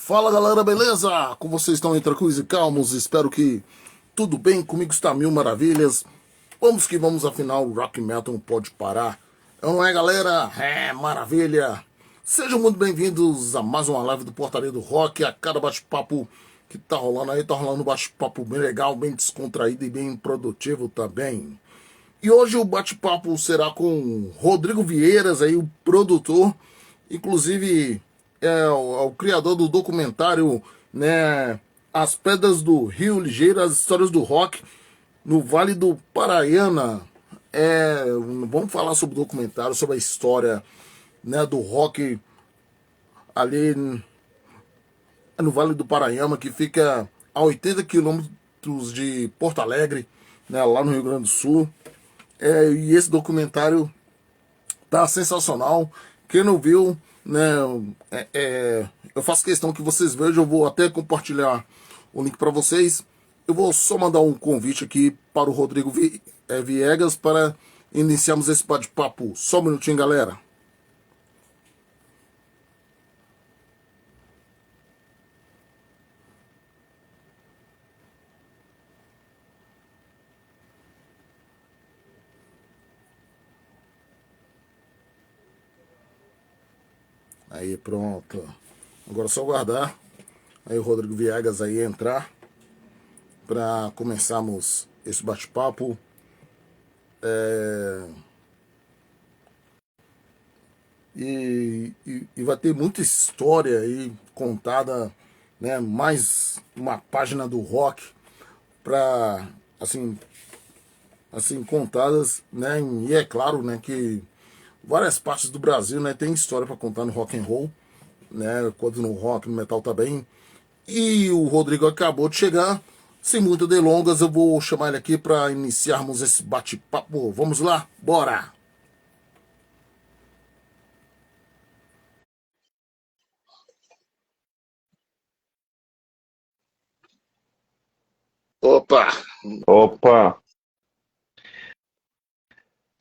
Fala galera, beleza? Como vocês estão aí tranquilos e calmos? Espero que tudo bem, comigo está mil maravilhas. Vamos que vamos, afinal o Rock Metal não pode parar. Não é galera? É, maravilha! Sejam muito bem-vindos a mais uma live do Portaria do Rock, a cada bate-papo que tá rolando aí, tá rolando um bate-papo bem legal, bem descontraído e bem produtivo também. E hoje o bate-papo será com Rodrigo Vieiras, aí, o produtor, inclusive é o criador do documentário, né, As Pedras do Rio Ligeiro, as histórias do rock no Vale do Paraíba. Vamos falar sobre o documentário, sobre a história, né, do rock ali no Vale do Paraíba, que fica a 80 quilômetros de Porto Alegre, né, lá no Rio Grande do Sul. E esse documentário tá sensacional. Quem não viu, né, eu faço questão que vocês vejam. Eu vou até compartilhar o link para vocês. Eu vou só mandar um convite aqui para o Rodrigo Viegas para iniciarmos esse bate-papo. Só um minutinho, galera. Aí, pronto. Agora é só aguardar aí o Rodrigo Viegas aí entrar para começarmos esse bate-papo. E vai ter muita história aí contada, né? Mais uma página do rock para assim contadas, né? E é claro, né, que várias partes do Brasil, né, tem história para contar no rock and roll, né? Quando no rock, no metal também. E o Rodrigo acabou de chegar. Sem muitas delongas, eu vou chamar ele aqui para iniciarmos esse bate-papo. Vamos lá, bora! Opa! Opa,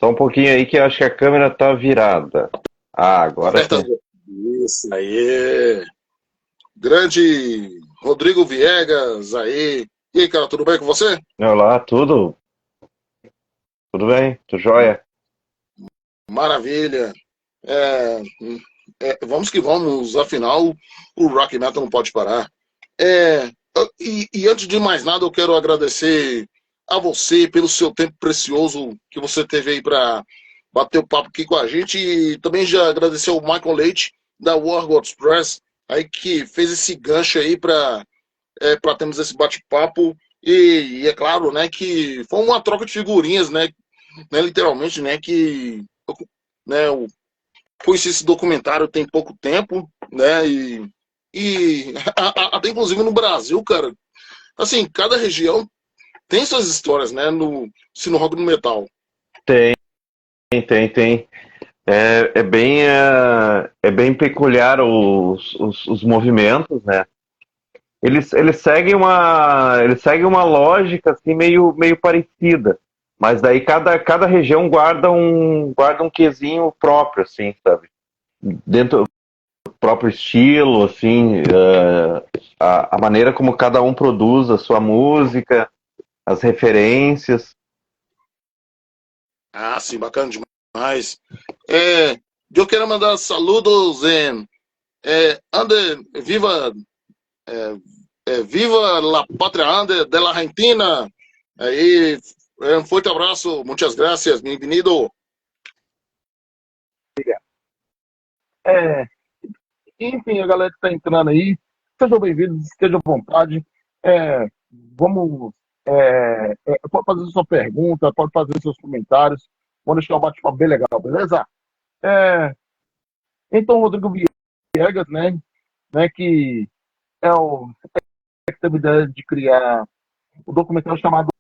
só um pouquinho aí que eu acho que a câmera tá virada. Ah, agora Aperta. sim. Isso aí. Grande Rodrigo Viegas aí. E aí, cara, tudo bem com você? Olá, tudo bem? Tudo jóia? Maravilha. É, vamos que vamos, afinal, o Rock Metal não pode parar. E antes de mais nada, eu quero agradecer a você pelo seu tempo precioso que você teve aí para bater o papo aqui com a gente. E também já agradecer ao Michael Leite, da Wargold Express, aí que fez esse gancho aí para termos esse bate-papo. E é claro, né, que foi uma troca de figurinhas, né, literalmente, né, que né, eu conheci esse documentário tem pouco tempo, né, até inclusive no Brasil, cara, assim, cada região tem suas histórias, né, se no rock no metal. Tem, tem. É bem peculiar os movimentos, né? Eles seguem uma lógica assim meio parecida, mas daí cada região guarda um quesinho próprio, assim, sabe? Dentro do próprio estilo, assim, a maneira como cada um produz a sua música, as referências. Ah, sim, bacana demais. Eu quero mandar saludos ande, é, viva la patria ande de la Argentina. Aí, um forte abraço, muitas gracias, bem-vindo. É, enfim, a galera que está entrando aí, sejam bem-vindos, estejam à vontade. É, vamos. Pode fazer sua pergunta, pode fazer seus comentários. Vamos deixar o bate-papo bem legal, beleza? É, então, Rodrigo Viegas, né, que é o que teve a ideia de criar o documentário chamado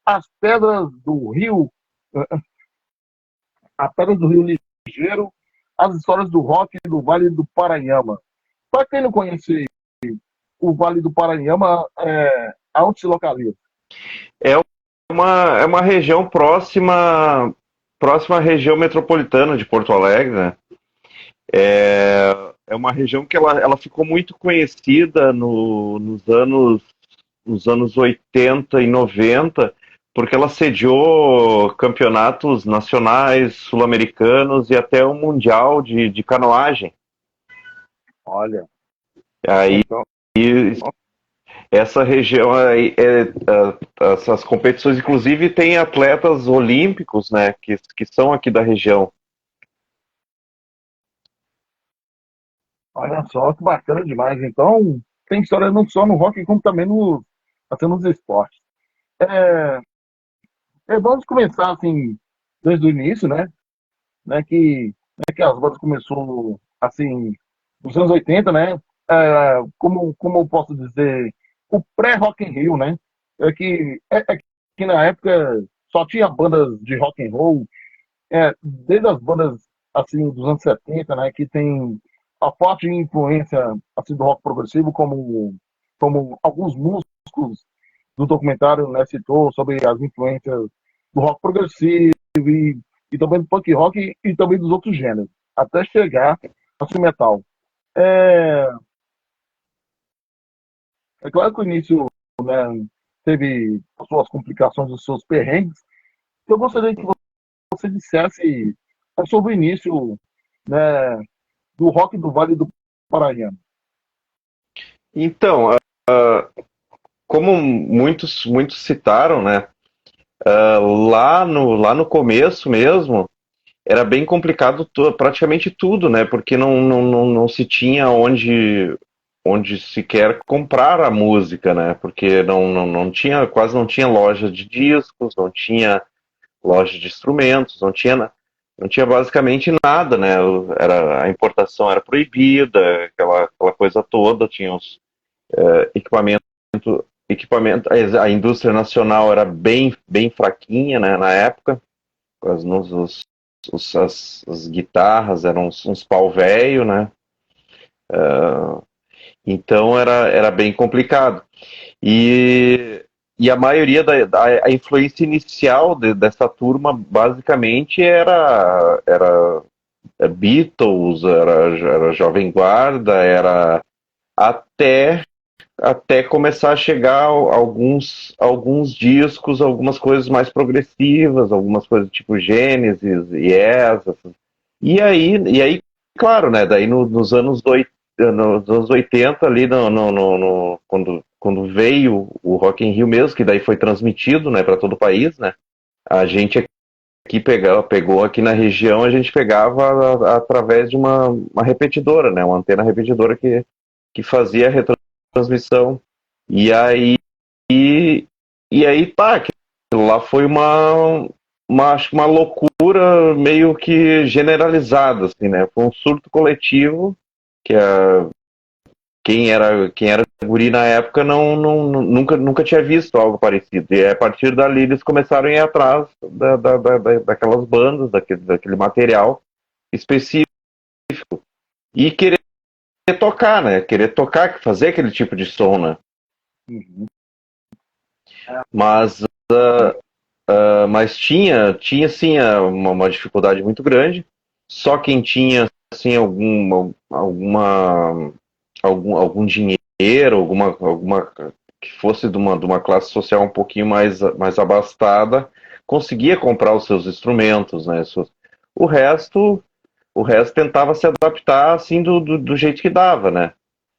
As Pedras do Rio, As Pedras do Rio Ligeiro, as histórias do rock do Vale do Paranhama. Para quem não conhece o Vale do Paranhama, aonde se localiza? É é uma região próxima à região metropolitana de Porto Alegre, né? é uma região que ela ficou muito conhecida nos anos 80 e 90, porque ela sediou campeonatos nacionais, sul-americanos e até o Mundial de canoagem. Olha, Aí então, essa região, essas competições, inclusive, tem atletas olímpicos, né, que são aqui da região. olha só que bacana demais. Então, tem história não só no rock, como também até nos esportes. É, vamos começar assim, desde o início, né, que as bandas começou assim, nos anos 80, né? Como eu posso dizer, o pré-Rock in Rio, né? É que na época só tinha bandas de rock and roll, desde as bandas assim dos anos 70, né, que tem a forte influência assim do rock progressivo, como alguns músicos do documentário, né, citou sobre as influências do rock progressivo e também do punk rock e também dos outros gêneros, até chegar ao metal. É, é claro que o início, né, teve as suas complicações, os seus perrengues. Eu gostaria que você dissesse sobre o início, né, do rock do Vale do Paranhana. Então, como muitos citaram, né, lá no começo mesmo, era bem complicado praticamente tudo, né, porque não se tinha onde sequer comprar a música, né, porque não tinha, quase não tinha loja de discos, não tinha loja de instrumentos, não tinha basicamente nada, né, a importação era proibida, aquela coisa toda, tinha os equipamentos equipamento, a indústria nacional era bem fraquinha, né, na época, as guitarras eram uns pau velho, né, então era bem complicado. E, e a maioria a influência inicial dessa turma basicamente era Beatles, era Jovem Guarda, era até até começar a chegar alguns discos, algumas coisas mais progressivas, algumas coisas tipo Gênesis, Yes, e aí, claro, né, daí nos anos 80 ali, quando veio o Rock in Rio mesmo, que daí foi transmitido, né, para todo o país, né, a gente aqui pegou aqui na região, a gente pegava através de uma repetidora, né, uma antena repetidora que fazia a retransmissão. E aí, pá, aquilo lá foi acho que uma loucura meio que generalizada, assim, né? Foi um surto coletivo que quem era guri na época nunca tinha visto algo parecido. E a partir dali eles começaram a ir atrás daquelas bandas, daquele material específico e querer tocar, né? Querer tocar, fazer aquele tipo de som, né? Uhum. Mas, mas tinha sim uma dificuldade muito grande. Só quem tinha assim algum dinheiro, alguma que fosse de uma classe social um pouquinho mais abastada, conseguia comprar os seus instrumentos, né? O resto, o resto tentava se adaptar assim do jeito que dava, né?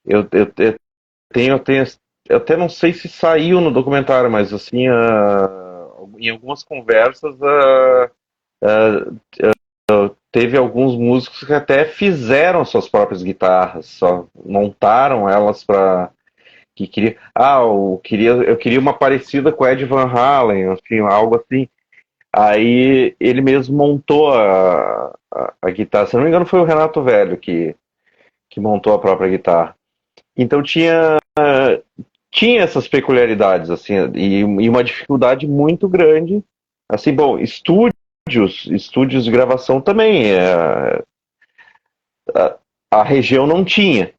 Eu tenho eu até não sei se saiu no documentário, mas assim, em algumas conversas, teve alguns músicos que até fizeram suas próprias guitarras, só montaram elas para que queria, eu queria uma parecida com Ed Van Halen, assim, algo assim. Aí ele mesmo montou a guitarra. Se não me engano, foi o Renato Velho que montou a própria guitarra. Então tinha essas peculiaridades, assim, e uma dificuldade muito grande. Assim, bom, estúdios de gravação também, a região não tinha.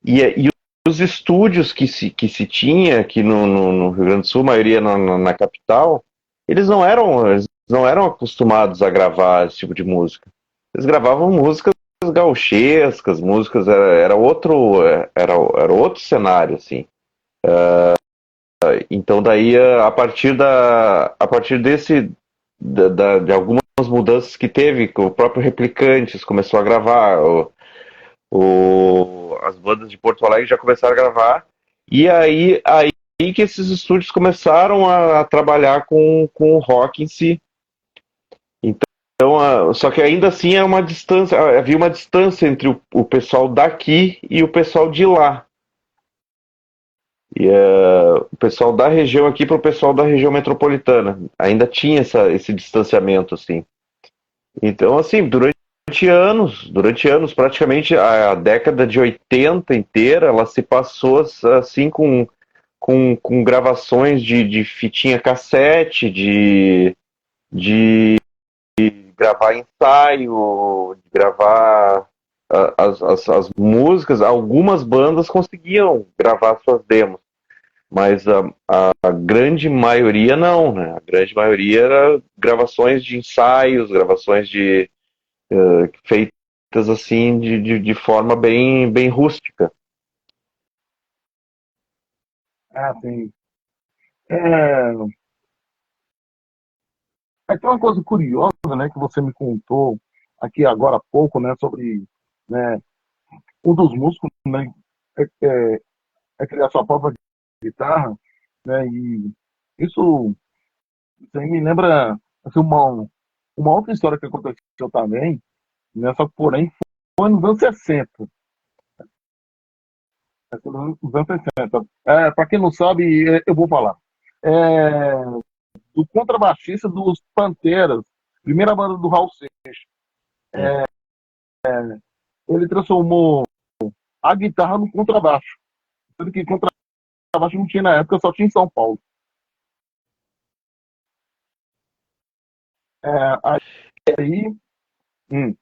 E os estúdios que se tinha aqui no Rio Grande do Sul, a maioria na capital, eles não eram acostumados a gravar esse tipo de música. Eles gravavam músicas gauchescas, músicas era outro cenário assim. Então daí a partir de algumas mudanças que teve, que o próprio Replicantes começou a gravar, as bandas de Porto Alegre já começaram a gravar, e aí que esses estúdios começaram a trabalhar com o rock em si. Então, só que ainda assim havia uma distância entre o pessoal daqui e o pessoal de lá. E o pessoal da região aqui para o pessoal da região metropolitana. Ainda tinha esse distanciamento, assim. Então, assim, durante anos, praticamente a década de 80 inteira, ela se passou assim com gravações de fitinha cassete, de gravar ensaio, de gravar as músicas. Algumas bandas conseguiam gravar suas demos, mas a grande maioria não, né? A grande maioria era gravações de ensaios, gravações feitas assim de forma bem, bem rústica. Ah, sim. É, tem uma coisa curiosa, né, que você me contou aqui agora há pouco, né, sobre, né, um dos músicos, né, é criar sua própria guitarra, né, e isso aí me lembra assim, uma outra história que aconteceu também, né, só que porém foi nos anos 60. Nos anos 60. Para quem não sabe, eu vou falar. É, do contrabaixista dos Panteras, primeira banda do Raul Seixas. Hum. Ele transformou a guitarra no contrabaixo. Sendo que contrabaixo não tinha na época, só tinha em São Paulo. É, aí, hum,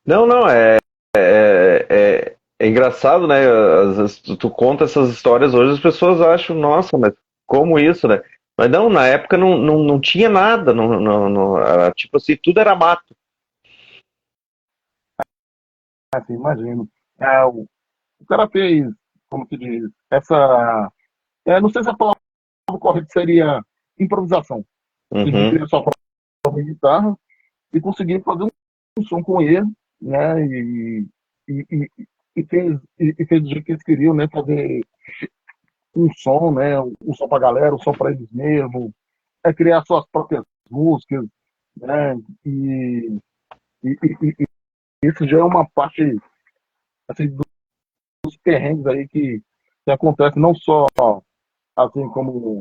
Não, não, é engraçado, né? Às vezes tu conta essas histórias hoje, as pessoas acham, nossa, mas como isso, né? Mas não, na época não tinha nada, era tipo assim, tudo era mato. assim, imagino. O cara fez, como se diz, não sei se a palavra correta seria improvisação. Ele Uhum. criou sua própria guitarra e conseguiu fazer um som com ele, né? E fez do jeito que eles queriam, né? Fazer um som, né? Um som pra galera, um som pra eles mesmos, criar suas próprias músicas, né? E, e isso já é uma parte assim, dos perrengues aí que acontece não só assim como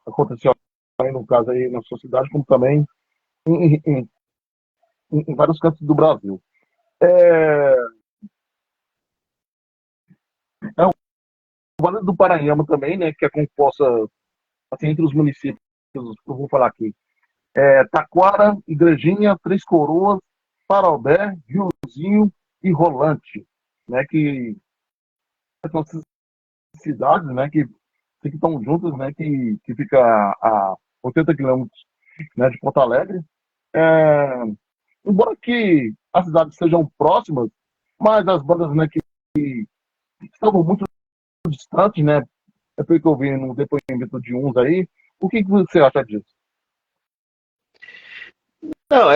aconteceu aí no caso aí na sua cidade, como também em, em, em vários cantos do Brasil. É, é o Vale do Paranhama também, né? Que é composta assim, entre os municípios, eu vou falar aqui. Taquara, Igrejinha, Três Coroas, Parobé, Riozinho e Rolante, né? Que são cidades, né? Que estão juntas, né? Que fica a 80 quilômetros, né, de Porto Alegre. É, embora que as cidades sejam próximas, mas as bandas, né, que estavam muito distantes, né? É pelo que eu vi no depoimento de uns aí. O que você acha disso? Não, a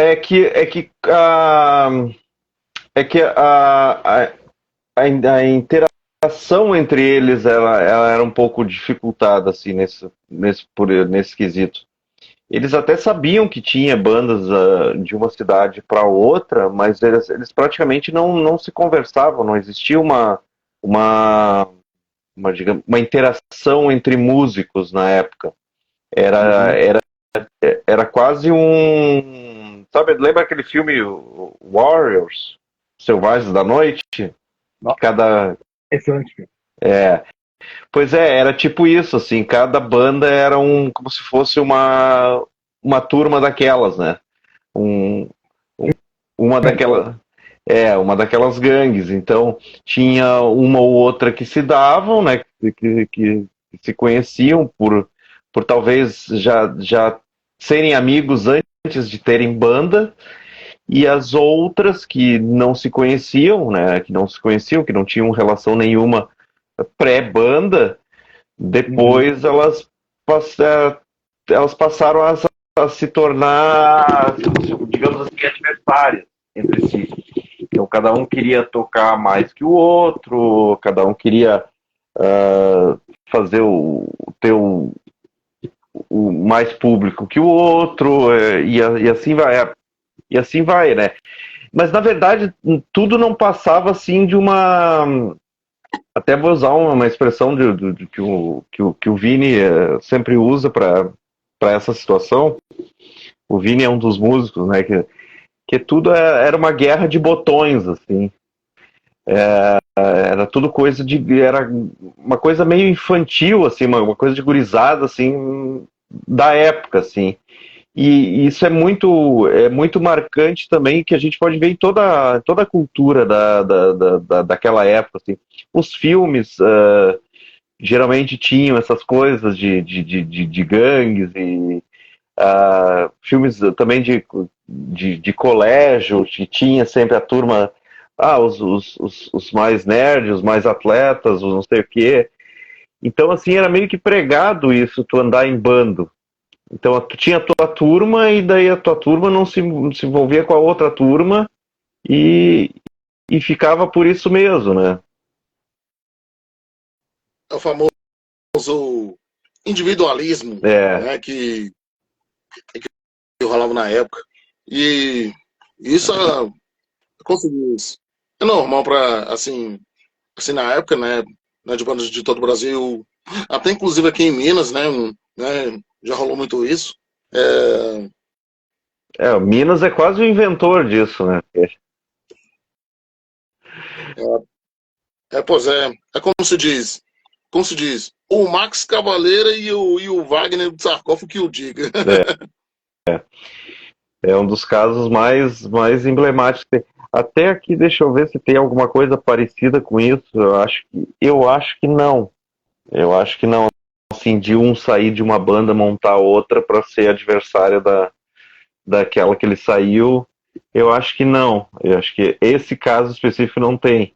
interação entre eles ela era um pouco dificultada assim nesse quesito. Eles até sabiam que tinha bandas de uma cidade para outra, mas eles praticamente não se conversavam, não existia uma, digamos, uma interação entre músicos na época. Era, Uhum. era, era quase um. Sabe, lembra aquele filme Warriors? Selvagens da Noite? Que Não, cada. excelente. É, pois era tipo isso, assim, cada banda era como se fosse uma turma daquelas, né? Um, uma daquelas. Uma daquelas gangues. Então, tinha uma ou outra que se davam, né? Que se conheciam por talvez já serem amigos antes de terem banda. e as outras que não se conheciam, né, que não tinham relação nenhuma pré-banda, depois elas passaram a se tornar, digamos assim, adversárias entre si. Então cada um queria tocar mais que o outro, cada um queria fazer o mais público que o outro, e assim vai. E assim vai, né? Mas na verdade tudo não passava assim de uma. Até vou usar uma expressão que o Vini sempre usa para essa situação. O Vini é um dos músicos, né? Que tudo era uma guerra de botões, assim. Era tudo coisa de. Era uma coisa meio infantil, assim, uma coisa de gurizada, assim, da época, assim. E isso é muito marcante também, que a gente pode ver em toda a cultura daquela época. Assim. Os filmes geralmente tinham essas coisas de gangues, e filmes também de colégio, que tinha sempre a turma, os mais nerds, os mais atletas, os não sei o quê. Então, assim, era meio que pregado isso, tu andar em bando. Então, tu tinha a tua turma e daí a tua turma não se envolvia com a outra turma e, e ficava por isso mesmo, né? É o famoso individualismo, É, né, que rolava na época. E isso, como se diz, é normal para, assim, na época, né, de bandas de todo o Brasil, até inclusive aqui em Minas, já rolou muito isso. É, o Minas é quase o inventor disso, né? pois é como se diz, o Max Cavaleira e o Wagner do Sarcófago que o diga. É um dos casos mais emblemáticos. Até aqui, deixa eu ver se tem alguma coisa parecida com isso. Eu acho que não. Eu acho que não. Assim, de um sair de uma banda, montar outra para ser adversária daquela que ele saiu, eu acho que não. Eu acho que esse caso específico não tem.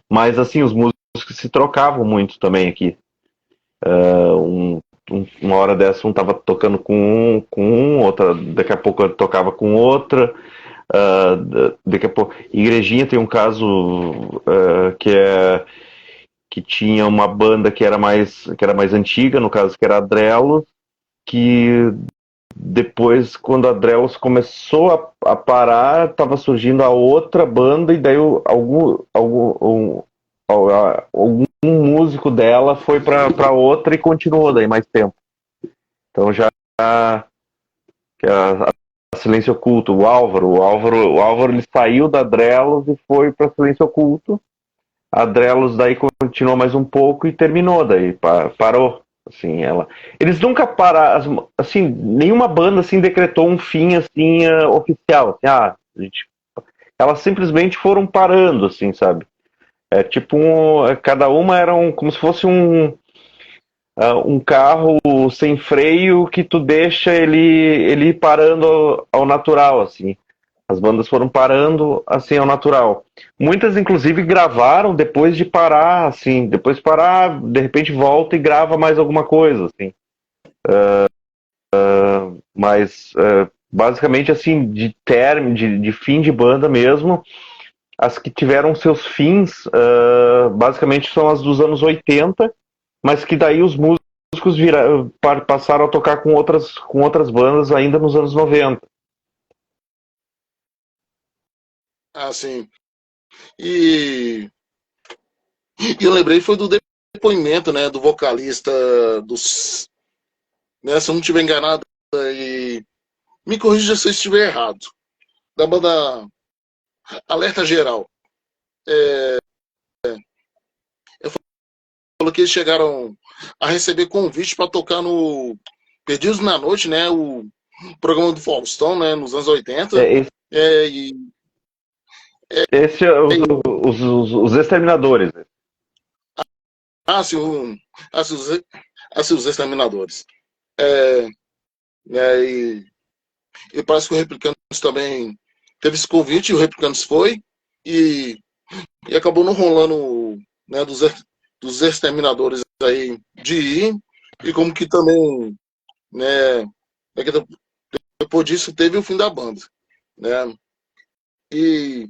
Mas, assim, os músicos se trocavam muito também aqui. Uma hora dessa um tava tocando com um, outra, daqui a pouco eu tocava com outra. Daqui a pouco. Igrejinha tem um caso que tinha uma banda que era mais antiga, no caso que era a Drellos, que depois, quando a Drellos começou a parar, estava surgindo a outra banda, e daí algum músico dela foi para outra e continuou daí mais tempo. Então já que a Silêncio Oculto, o Álvaro ele saiu da Drellos e foi para Silêncio Oculto. A Drellos daí continuou mais um pouco e terminou daí, parou. Assim, eles nunca pararam, assim, nenhuma banda assim decretou um fim assim oficial. Assim, elas simplesmente foram parando, assim, sabe? É tipo cada uma era como se fosse um carro sem freio que tu deixa ele ir parando ao natural, assim. As bandas foram parando assim ao natural. Muitas, inclusive, gravaram depois de parar, assim. Depois de parar, de repente volta e grava mais alguma coisa, assim. Mas, basicamente, assim, de fim de banda mesmo, as que tiveram seus fins, basicamente são as dos anos 80, mas que daí os músicos passaram a tocar com outras bandas ainda nos anos 90. Assim, e, e eu lembrei foi do depoimento, né, do vocalista dos, né, se eu não estiver enganado, e me corrija se eu estiver errado, da banda Alerta Geral. Falou que eles chegaram a receber convite para tocar no Perdidos na Noite, né, o programa do Faustão, né, nos anos 80. É, esse, É, e, esse é os Exterminadores. sim, os Exterminadores. É, e parece que o Replicantes também teve esse convite, o Replicantes foi, e, e acabou não rolando, né, dos exterminadores aí de ir, e como que também, né, é que depois disso teve o fim da banda, né, e,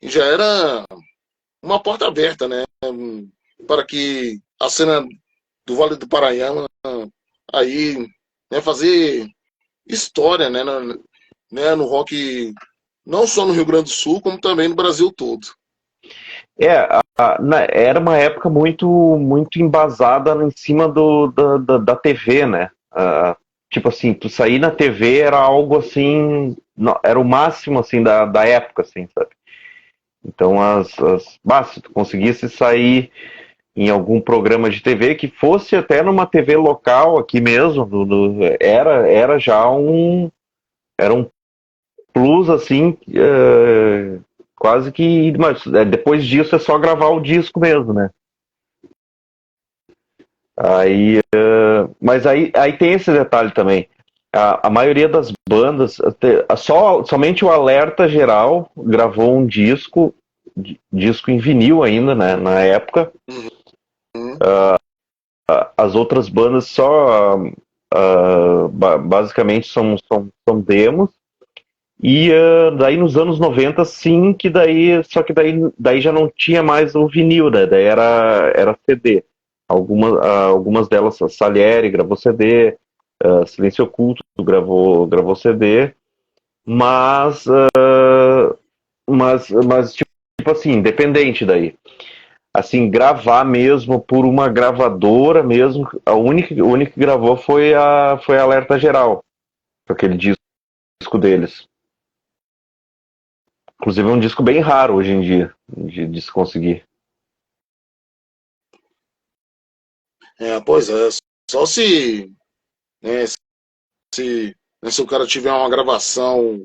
e já era uma porta aberta, né, para que a cena do Vale do Paranhana aí, né, fazer história, no rock, não só no Rio Grande do Sul, como também no Brasil todo. Era uma época muito embasada em cima da TV, né? Tipo assim, tu sair na TV era algo assim, era o máximo assim da época, assim, sabe? Então se tu conseguisse sair em algum programa de TV que fosse até numa TV local aqui mesmo, era já era um plus assim, quase que, mas depois disso é só gravar o disco mesmo, né? Aí, mas aí tem esse detalhe também. A maioria das bandas, somente o Alerta Geral gravou um disco em vinil ainda, né, na época. Uhum. As outras bandas só, basicamente, são demos. E daí nos anos 90 sim, só que daí já não tinha mais o vinil, né? Daí era CD. Algumas delas, a Salieri gravou CD, Silêncio Oculto gravou CD, mas, mas tipo assim, independente daí. Assim, gravar mesmo por uma gravadora mesmo, o único que gravou foi a Alerta Geral, aquele disco deles. Inclusive é um disco bem raro hoje em dia de se conseguir. Pois é, só né, se o cara tiver uma gravação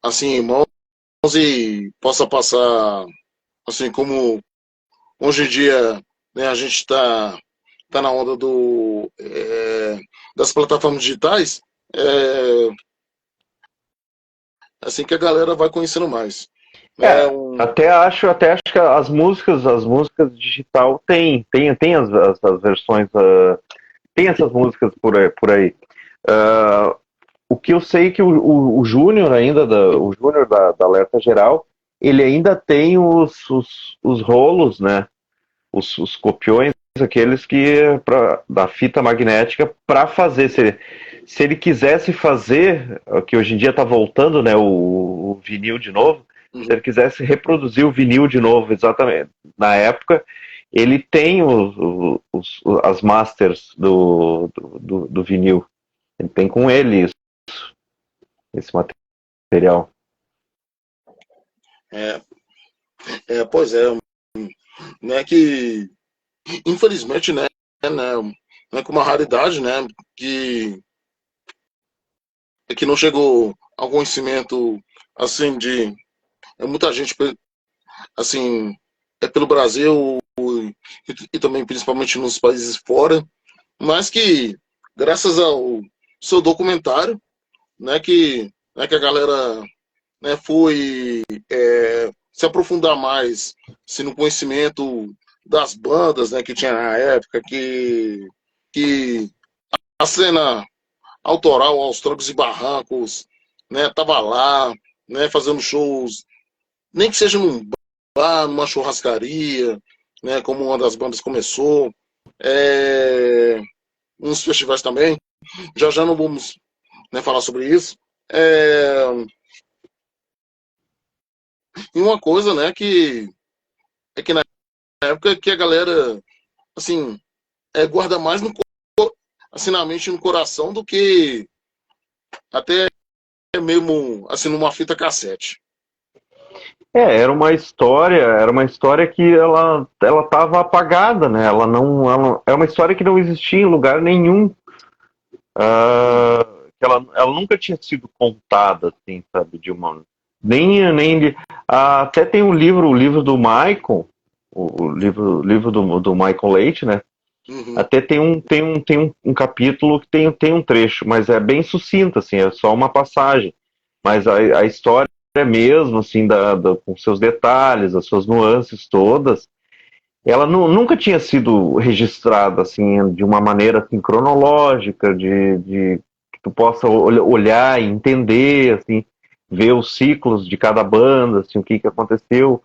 assim em mãos e possa passar, assim como hoje em dia, né, a gente tá na onda das plataformas digitais, é assim que a galera vai conhecendo mais. Né, Até acho que as músicas digital tem as versões, tem essas músicas por aí. O que eu sei é que o Júnior ainda, o Júnior da Alerta Geral, ele ainda tem os rolos, né? Os copiões, aqueles da fita magnética para fazer. Se ele quisesse fazer, que hoje em dia está voltando, né, o vinil de novo, se uhum. ele quisesse reproduzir o vinil de novo, exatamente, na época, ele tem as masters do vinil. Ele tem com ele esse material. É, pois é, né, que infelizmente, né, com uma raridade, né, que que não chegou ao conhecimento assim de muita gente assim pelo Brasil e também principalmente nos países fora, mas que graças ao seu documentário, que a galera, né, foi se aprofundar mais assim, no conhecimento das bandas, né, que tinha na época, que a cena autoral aos trancos e barrancos, né, tava lá, né, fazendo shows, nem que seja num bar, numa churrascaria, né, como uma das bandas começou, uns festivais também. Já já não vamos, né, falar sobre isso. E uma coisa, né, que é que na época que a galera, assim, guarda mais assim, na mente e no coração do que até mesmo, assim, numa fita cassete. Era uma história que ela estava apagada, né? É uma história que não existia em lugar nenhum. Que ela nunca tinha sido contada, assim, sabe, nem até tem o livro do Michael, o livro do Michael Leite, né? Uhum. Até tem um capítulo que tem um trecho, mas é bem sucinto, assim, é só uma passagem. Mas a história mesmo, assim, com seus detalhes, as suas nuances todas, ela nunca tinha sido registrada, assim, de uma maneira, assim, cronológica, de que tu possa olhar e entender, assim, ver os ciclos de cada banda, assim, o que aconteceu.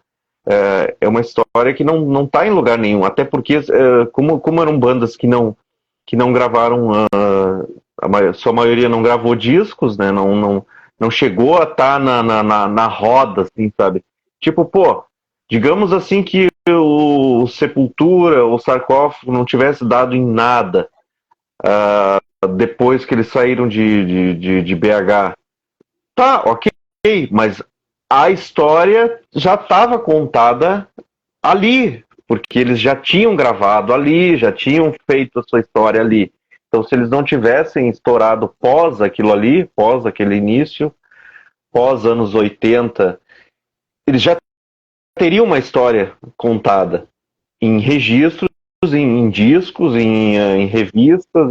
É uma história que não está em lugar nenhum, até porque, como eram bandas que não gravaram, sua maioria não gravou discos, né? Não chegou a estar na roda, assim, sabe? Tipo, pô, digamos assim que o Sepultura, o Sarcófago não tivesse dado em nada depois que eles saíram de BH. Tá, ok, mas a história já estava contada ali, porque eles já tinham gravado ali, já tinham feito a sua história ali. Então, se eles não tivessem estourado pós aquilo ali, pós aquele início, pós anos 80, eles já teriam uma história contada em registros, em discos, em revistas.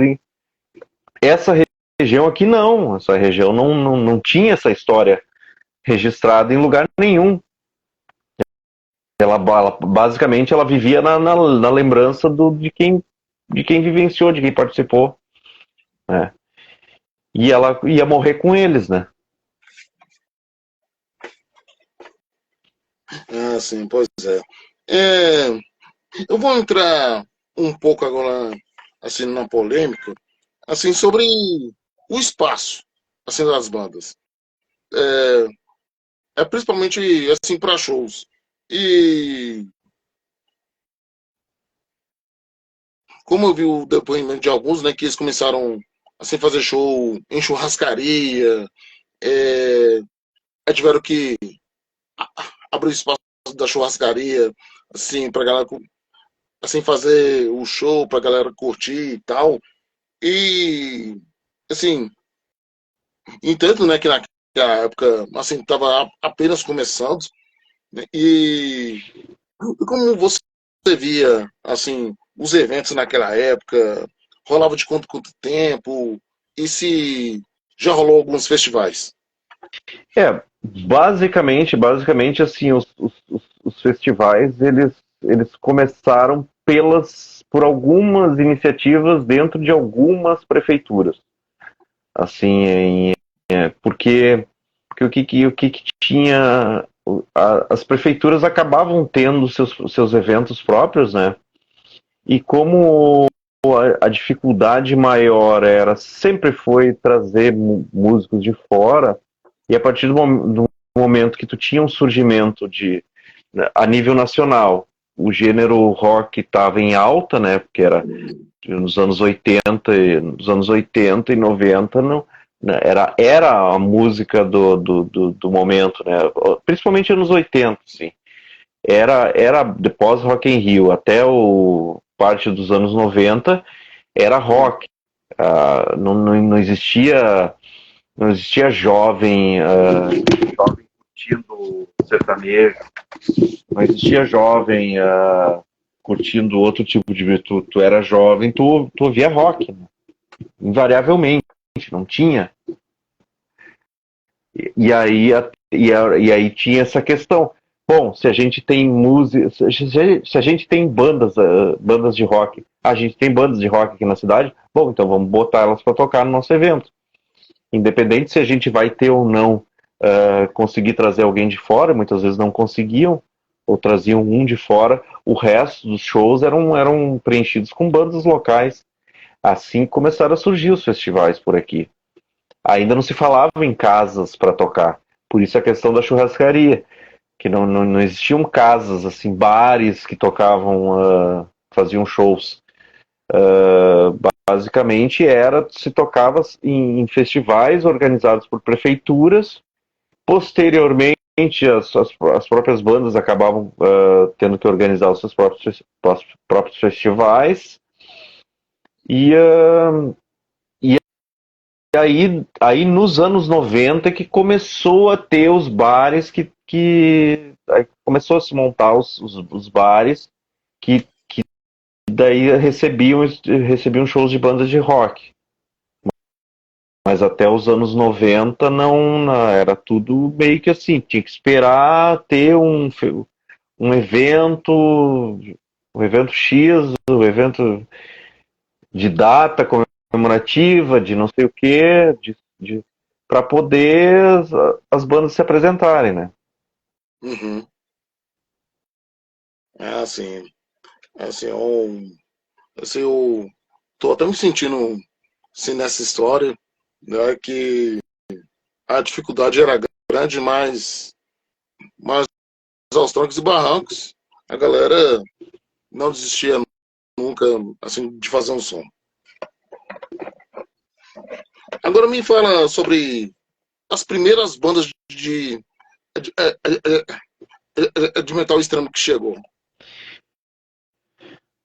Essa região aqui não, essa região não tinha essa história registrada em lugar nenhum. Ela basicamente ela vivia na lembrança de quem vivenciou, de quem participou, né? E ela ia morrer com eles, né? Ah, sim, pois é. É, eu vou entrar um pouco agora, assim, na polêmica, assim, sobre o espaço, assim, das bandas. Principalmente, assim, para shows. E como eu vi o depoimento de alguns, né, que eles começaram assim, fazer show em churrascaria, é, aí tiveram que abrir o espaço da churrascaria, assim, pra galera assim, fazer o show pra galera curtir e tal. E, assim, entendo, né, que naquela época, assim, tava apenas começando, né, e como você via, assim, os eventos naquela época, rolava de quanto tempo, e se já rolou alguns festivais? Basicamente assim, os festivais, eles começaram por algumas iniciativas dentro de algumas prefeituras. Assim, porque o que tinha. As prefeituras acabavam tendo seus eventos próprios, né? E como a dificuldade maior sempre foi trazer músicos de fora, e a partir do momento que tu tinha um surgimento a nível nacional, o gênero rock estava em alta, né? Porque era nos anos 80 e 90, não, né, era a música do momento, né? Principalmente anos 80, sim. Era de pós Rock in Rio até parte dos anos 90 era rock. Não existia jovem curtindo sertanejo, não existia jovem curtindo outro tipo de. Tu era jovem, tu ouvia rock, né? Invariavelmente, não tinha. E aí tinha essa questão. Bom, se a gente tem música, se a gente tem bandas de rock, a gente tem bandas de rock aqui na cidade, bom, então vamos botar elas para tocar no nosso evento. Independente se a gente vai ter ou não conseguir trazer alguém de fora, muitas vezes não conseguiam, ou traziam um de fora, o resto dos shows eram preenchidos com bandas locais. Assim começaram a surgir os festivais por aqui. Ainda não se falava em casas para tocar. Por isso a questão da churrascaria, que não existiam casas, assim, bares que tocavam, faziam shows. Basicamente se tocava em festivais organizados por prefeituras. Posteriormente, as próprias bandas acabavam tendo que organizar os seus próprios festivais. E, aí nos anos 90 que começou a ter os bares aí começou a se montar os bares que daí recebiam shows de bandas de rock. mas até os anos 90 era tudo meio que assim, tinha que esperar ter um evento, um evento X, um evento de data comemorativa, de não sei o quê, para poder as bandas se apresentarem, né? Uhum. É assim, assim, eu tô até me sentindo assim, nessa história, né, que a dificuldade era grande, mas aos trancos e barrancos, a galera não desistia nunca, assim, de fazer um som. Agora me fala sobre as primeiras bandas de metal extremo que chegou.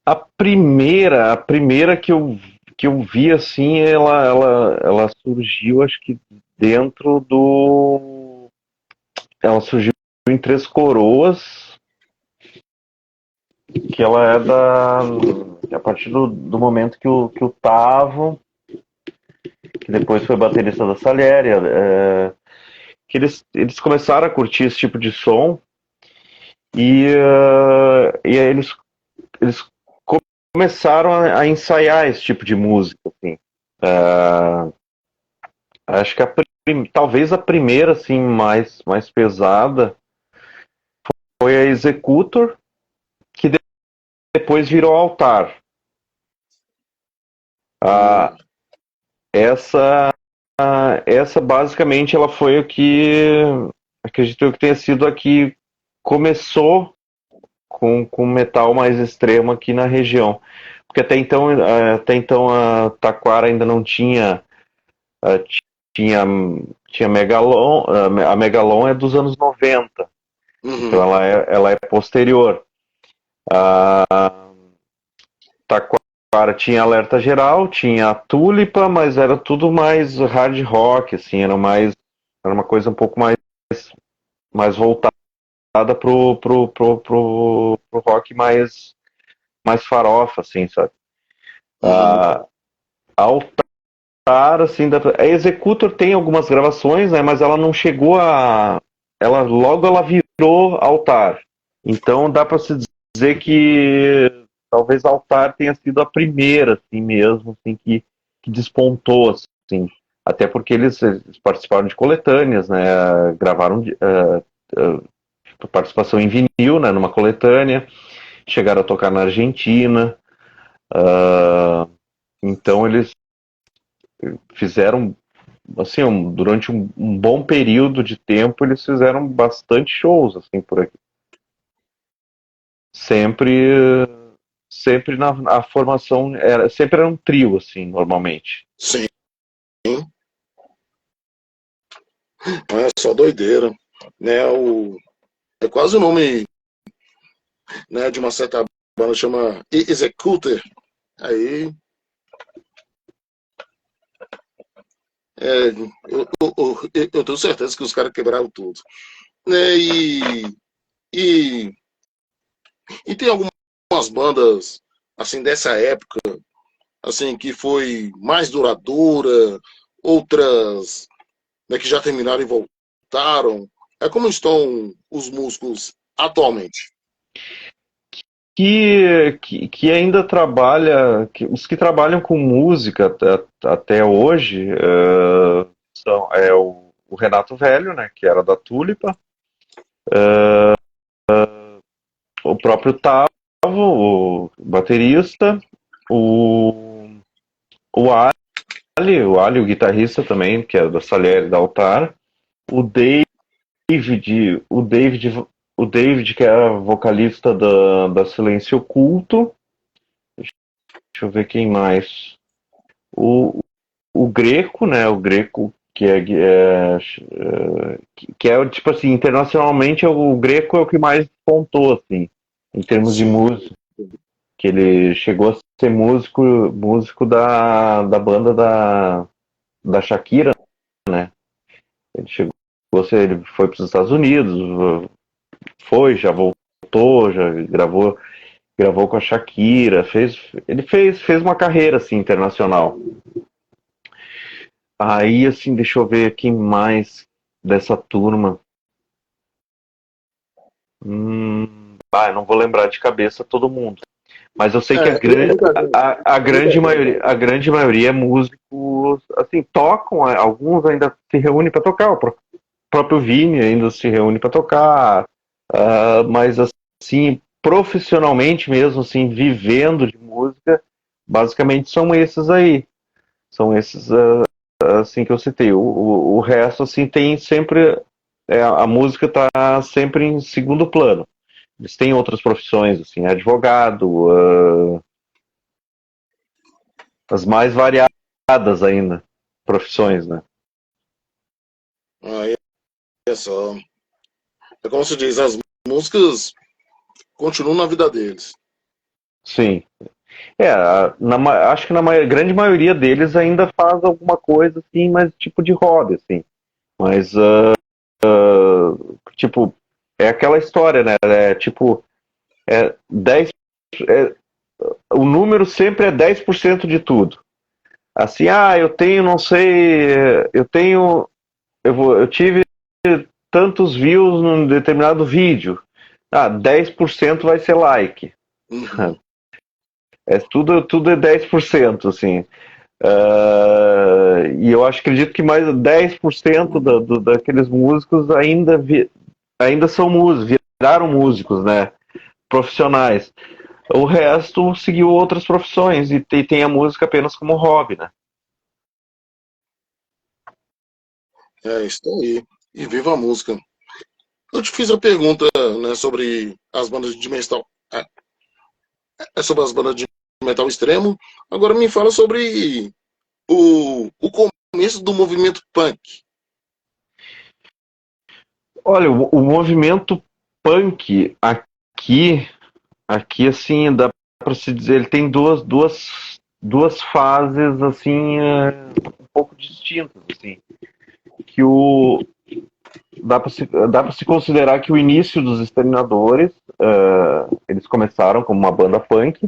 A primeira que eu vi assim, ela surgiu, acho que dentro do. Ela surgiu em Três Coroas, que ela é a partir do momento que o Tavo, que depois foi baterista da Salieri, que eles começaram a curtir esse tipo de som e aí eles começaram a ensaiar esse tipo de música, assim. Acho que talvez a primeira, assim, mais pesada foi a Executor, que depois virou Altar. Ah, Hum, essa, essa basicamente ela foi o que acredito eu que tenha sido a que começou com metal mais extremo aqui na região. Porque até então a Taquara ainda não tinha. eh, tinha, tinha Megalon. A Megalon é dos anos 90, então uhum, ela é posterior. A Taquara tinha Alerta Geral, tinha a Tulipa, mas era tudo mais hard rock, assim, era uma coisa um pouco mais voltada pro rock mais farofa, assim, sabe? uhum. A Altar, assim, a Executor tem algumas gravações, né, mas ela não chegou logo ela virou Altar. Então dá para se dizer que talvez Altar tenha sido a primeira, assim mesmo, assim, que despontou, assim. Até porque eles participaram de coletâneas, né? Gravaram participação em vinil, né? Numa coletânea. Chegaram a tocar na Argentina. Então eles fizeram, assim, durante um bom período de tempo, eles fizeram bastante shows, assim, por aqui. Sempre, sempre na formação, sempre era um trio, assim, normalmente. Sim, é só doideira, né? É quase o nome, né, de uma certa banda chama Executor. Aí, é, eu tenho certeza que os caras quebraram tudo, né? E, e tem algumas bandas assim dessa época, assim que foi mais duradoura, outras, né, que já terminaram e voltaram. É como estão os músicos atualmente. Que ainda trabalha, os que trabalham com música até hoje é o Renato Velho, né, que era da Tulipa, o próprio Tavo, o baterista, o, o Ali, o guitarrista também, que é da Salieri da Altar, o David, o David, o David, que é vocalista da Silêncio Oculto. Deixa eu ver quem mais. O Greco, né? O Greco, que é tipo assim, internacionalmente o Greco é o que mais pontou, assim, em termos de Sim. música. Que ele chegou a ser músico da banda da Shakira, né? Ele chegou ele foi para os Estados Unidos, já voltou, já gravou com a Shakira, ele fez uma carreira assim internacional. Aí, assim, deixa eu ver quem mais dessa turma. Eu não vou lembrar de cabeça todo mundo. Mas eu sei que Tem muita gente. Tem muita gente. a grande maioria é músicos, assim, tocam, alguns ainda se reúnem para tocar, o próprio Vini ainda se reúne para tocar, mas assim, profissionalmente mesmo, assim, vivendo de música, basicamente são esses aí. São esses, assim, que eu citei. O resto, assim, tem sempre, a música tá sempre em segundo plano. Eles têm outras profissões, assim, advogado, as mais variadas ainda, profissões, né? Aí é só. É como se diz, as músicas continuam na vida deles. Sim. Acho que grande maioria deles ainda faz alguma coisa, assim, mas tipo de hobby, assim. Mas, tipo, é aquela história, né? É tipo, é 10, é, o número sempre é 10% de tudo. Assim, eu tenho, não sei, eu tenho, eu tive tantos views num determinado vídeo. 10% vai ser like. Uhum. Tudo é 10%, assim. E eu acredito que mais 10% daqueles músicos ainda são músicos, viraram músicos, né? Profissionais. O resto seguiu outras profissões e tem a música apenas como hobby, né? É isso aí. E viva a música. Eu te fiz a pergunta, né, sobre as bandas de metal. É sobre as bandas de metal extremo. Agora me fala sobre o começo do movimento punk. Olha, o movimento punk aqui assim, dá para se dizer, ele tem duas fases assim, um pouco distintas, assim, que dá para se considerar que o início dos Exterminadores, eles começaram como uma banda punk,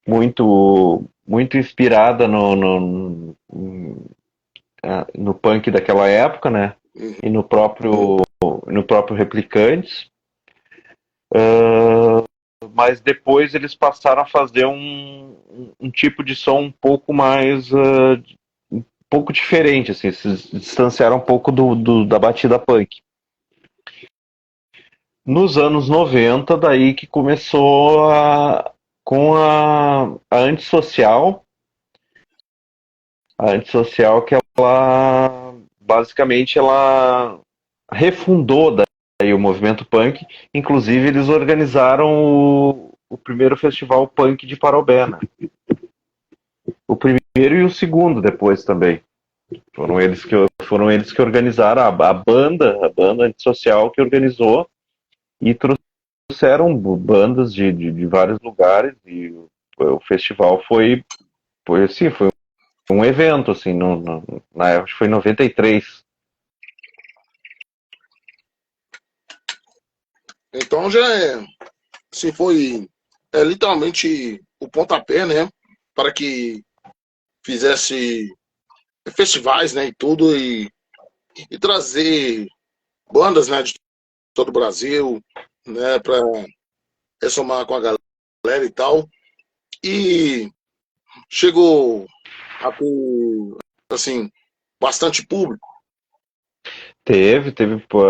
muito inspirada no punk daquela época, né? Uhum. E no próprio Replicantes. Uh, mas depois eles passaram a fazer um tipo de som um pouco mais um pouco diferente, assim, se distanciaram um pouco da batida punk. Nos anos 90, daí que começou com a antissocial que ela basicamente ela refundou daí o movimento punk. Inclusive eles organizaram o primeiro festival punk de Parobé, né? O primeiro e o segundo depois também. Foram eles que organizaram a banda antissocial que organizou e trouxeram bandas de vários lugares e o festival foi assim, foi um evento assim, na época foi em 93. Então já é, assim, foi literalmente o pontapé, né, para que fizesse festivais, né, e tudo e trazer bandas, né, de todo o Brasil, né, para somar com a galera e tal. E chegou a ter, assim, bastante público. Teve pô,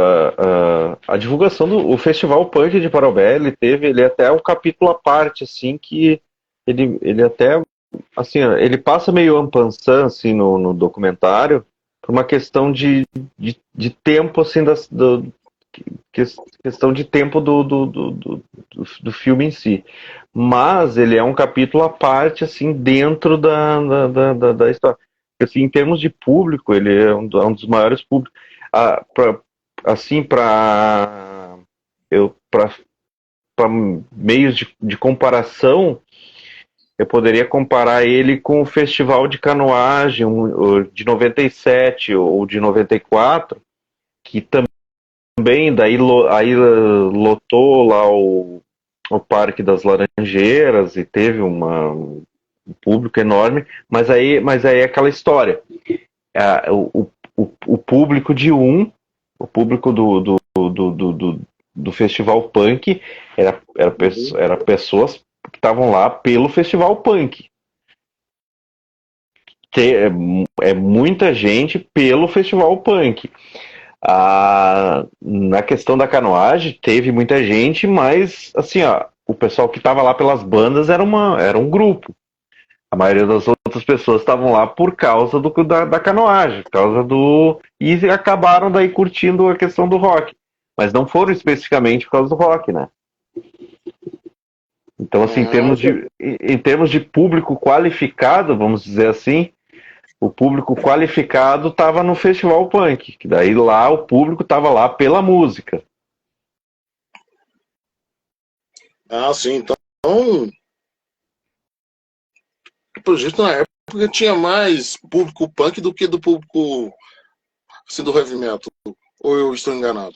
a divulgação do o Festival Punk de Parobé, ele é até um capítulo à parte, assim, que ele até, assim, ele passa meio en passant, assim, no documentário, por uma questão de tempo, assim, que- questão de tempo do filme em si. Mas ele é um capítulo à parte, assim, dentro da história. Assim, em termos de público, ele é um dos maiores públicos. Pra, assim, para meios de comparação, eu poderia comparar ele com o Festival de Canoagem de 97 ou de 94, que também daí aí lotou lá o Parque das Laranjeiras e teve um público enorme, mas aí é aquela história. O público o público do festival punk era pessoas que estavam lá pelo festival punk. É muita gente pelo festival punk. Na questão da canoagem, teve muita gente, mas assim, ó, o pessoal que estava lá pelas bandas era um grupo. A maioria das outras pessoas estavam lá por causa da canoagem, por causa do. E acabaram daí curtindo a questão do rock. Mas não foram especificamente por causa do rock, né? Então, assim, em termos de público qualificado, vamos dizer assim, o público qualificado estava no Festival Punk, que daí lá o público estava lá pela música. Sim, então, pelo jeito, na época tinha mais público punk do que do público assim, do heavy metal. Ou eu estou enganado?